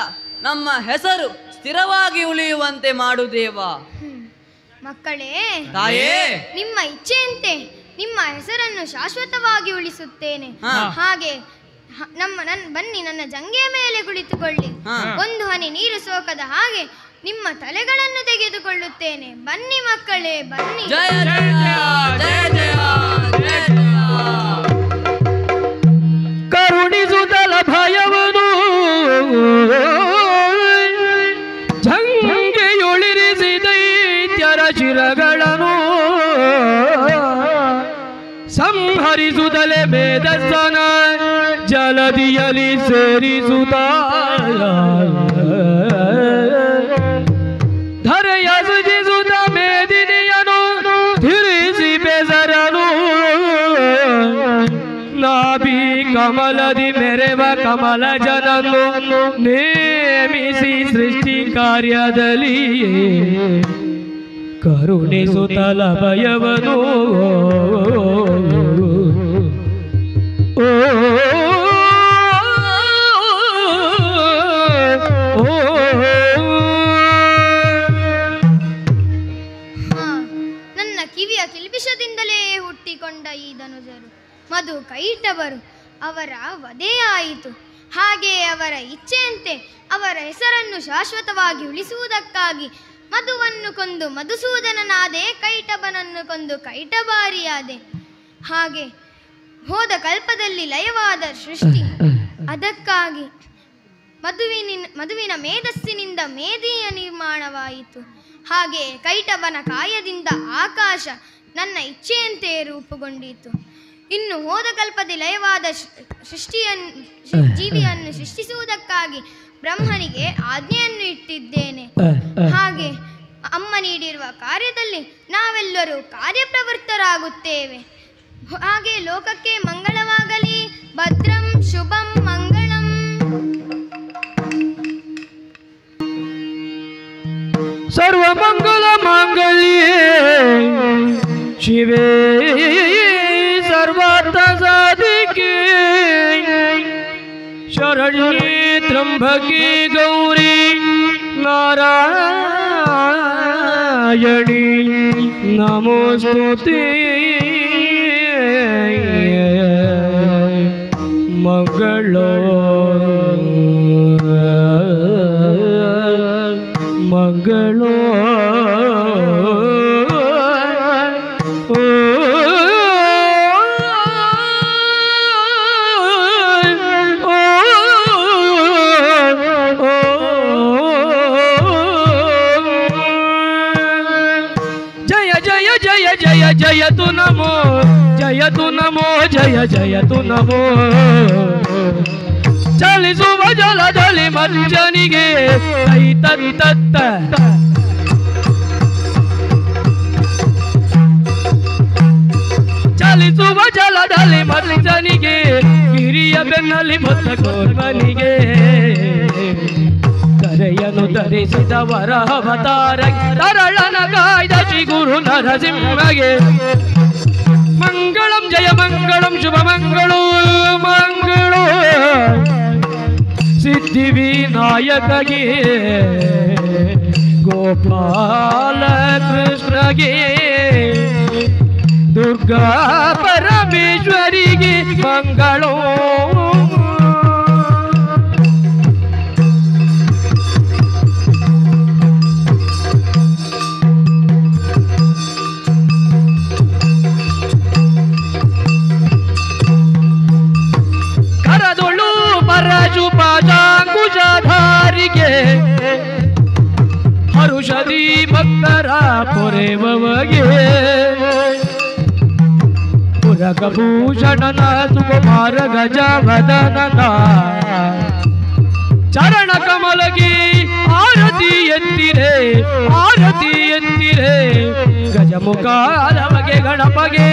ನಮ್ಮ ಹೆಸರು ಸ್ಥಿರವಾಗಿ ಉಳಿಯುವಂತೆ ಮಾಡು ದೇವ. ಮಕ್ಕಳೇ, ತಾಯೇ, ನಿಮ್ಮ ಇಚ್ಛೆಯಂತೆ ನಿಮ್ಮ ಹೆಸರನ್ನು ಶಾಶ್ವತವಾಗಿ ಉಳಿಸುತ್ತೇನೆ. ಹಾಗೆ ಬನ್ನಿ, ನನ್ನ ಜಂಗೆಯ ಮೇಲೆ ಕುಳಿತುಕೊಳ್ಳಿ. ಒಂದು ಹನಿ ನೀರು ಸೋಕದ ಹಾಗೆ ನಿಮ್ಮ ತಲೆಗಳನ್ನು ತೆಗೆದುಕೊಳ್ಳುತ್ತೇನೆ. ಬನ್ನಿ ಮಕ್ಕಳೇ, ಬನ್ನಿ. ಜಯ ಜಯ ಜಯ ಜಯ ಜಯ. ಕರುಣಿಸುತ್ತಲ ಭಯವನು ಜಂಗೆಯೊಳಿರಿಸಿ ದೈತ್ಯರ ಶಿರಗಳನ್ನು ಸಂಹರಿಸುತ್ತಲೇ ಮೇಧಸ್ಸನ ಜಲದಿಯಲಿ ಸೇರಿಸುತ್ತ ಧರೆಯ ಸೃಜಿಸುತ್ತ ಮೇದಿನಿಯನು ತಿರಿಸಿ ಬೆಸರನು ನಾಭಿ ಕಮಲದಿ ಮೆರೆವ ಕಮಲ ಜನನು ನೇಮಿಸಿ ಸೃಷ್ಟಿ ಕಾರ್ಯದಲ್ಲಿ ಕರುಣಿಸುತ್ತಲ ಭಯವನು ನನ್ನ ಕಿವಿಯ ಕಿಲ್ಬಿಷದಿಂದಲೇ ಹುಟ್ಟಿಕೊಂಡ ಈ ಧನುಜರು ಮಧು ಕೈಟವರು ಅವರ ವಧೆಯಾಯಿತು. ಹಾಗೆ ಅವರ ಇಚ್ಛೆಯಂತೆ ಅವರ ಹೆಸರನ್ನು ಶಾಶ್ವತವಾಗಿ ಉಳಿಸುವುದಕ್ಕಾಗಿ ಮಧುವನ್ನು ಕೊಂದು ಮಧುಸೂದನನಾದೆ, ಕೈಟಬನನ್ನು ಕೊಂದು ಕೈಟಬಾರಿಯಾದೆ. ಹಾಗೆ ಹೋದ ಕಲ್ಪದಲ್ಲಿ ಲಯವಾದ ಸೃಷ್ಟಿ, ಅದಕ್ಕಾಗಿ ಮಧುವಿನ ಮೇಧಸ್ಸಿನಿಂದ ಮೇದಿಯ ನಿರ್ಮಾಣವಾಯಿತು. ಹಾಗೆ ಕೈಟಬನ ಕಾಯದಿಂದ ಆಕಾಶ ನನ್ನ ಇಚ್ಛೆಯಂತೆ ರೂಪುಗೊಂಡಿತು. ಇನ್ನು ಹೋದ ಕಲ್ಪದ ಲಯವಾದ ಜೀವಿಯನ್ನು ಸೃಷ್ಟಿಸುವುದಕ್ಕಾಗಿ ಬ್ರಹ್ಮನಿಗೆ ಆಜ್ಞೆಯನ್ನು ಇಟ್ಟಿದ್ದೇನೆ. ಹಾಗೆ ಅಮ್ಮ ನೀಡಿರುವ ಕಾರ್ಯದಲ್ಲಿ ನಾವೆಲ್ಲರೂ ಕಾರ್ಯಪ್ರವೃತ್ತರಾಗುತ್ತೇವೆ. ಹಾಗೆ ಲೋಕಕ್ಕೆ ಮಂಗಳವಾಗಲಿ. ಭದ್ರಂ ಶುಭಂ ಮಂಗಳಂ. ಸರ್ವಮಂಗಲ ಮಾಂಗಲ್ಯೇ ಶಿವೇ ಸರ್ವಾರ್ಥ ಸಾಧಿಕೆ ಶರಣ್ಯೇ ತ್ರ್ಯಂಬಕೆ ಗೌರಿ ನಾರಾಯಣಿ ನಮೋಸ್ತುತೇ. ಮಂಗಳೋ ಮಂಗಳೋ ಜಯತು ನಮೋ ಜಯತು ನಮೋ ಜಯ ಜಯತು ನಮೋ. ಚಲಿಸುವ ಜಲದಲ್ಲಿ ಮಂಜನಿಗೆ ಕೈ ತತ್ತ ಚಲಿಸುವ ಜಲದಲ್ಲಿ ಮಂಜನಿಗೆ ಗಿರಿಯ ಬೆನ್ನಲ್ಲಿ ಮೊತ್ತ ಕೋರ್ಮನಿಗೆ ಕರೆಯನು ಧರಿಸಿದ ವರಹವತಾರ ತರಳನ ಕಾಯ್ದ ಶ್ರೀ ಗುರು ನರಸಿಂಹಗೆ ಮಂಗಳಂ ಜಯ ಮಂಗಳಂ ಶುಭ ಮಂಗಳೋ ಮಂಗಳೋ ಸಿದ್ಧಿವಿನಾಯಕಗೆ ಗೋಪಾಲ ಕೃಷ್ಣಗೆ ದುರ್ಗಾ ಪರಮೇಶ್ವರಿಗೆ ಮಂಗಳೋ ಕರದೊಳು ಪರಶು ಪಾಶಾಂಕುಶಧಾರಿಗೆ ಹರುಷದಿ ಭಕ್ತರ ಪೊರೆವಗೆ ಪುರಕಭೂಷಣನ ಸುಕುಮಾರ ಗಜವದನನ ಚರಣ ಕಮಲಗಿ ಆರತಿ ಎತ್ತಿರೆ ಗಜಮುಖ ನಮಗೆ ಗಣಪಗೆ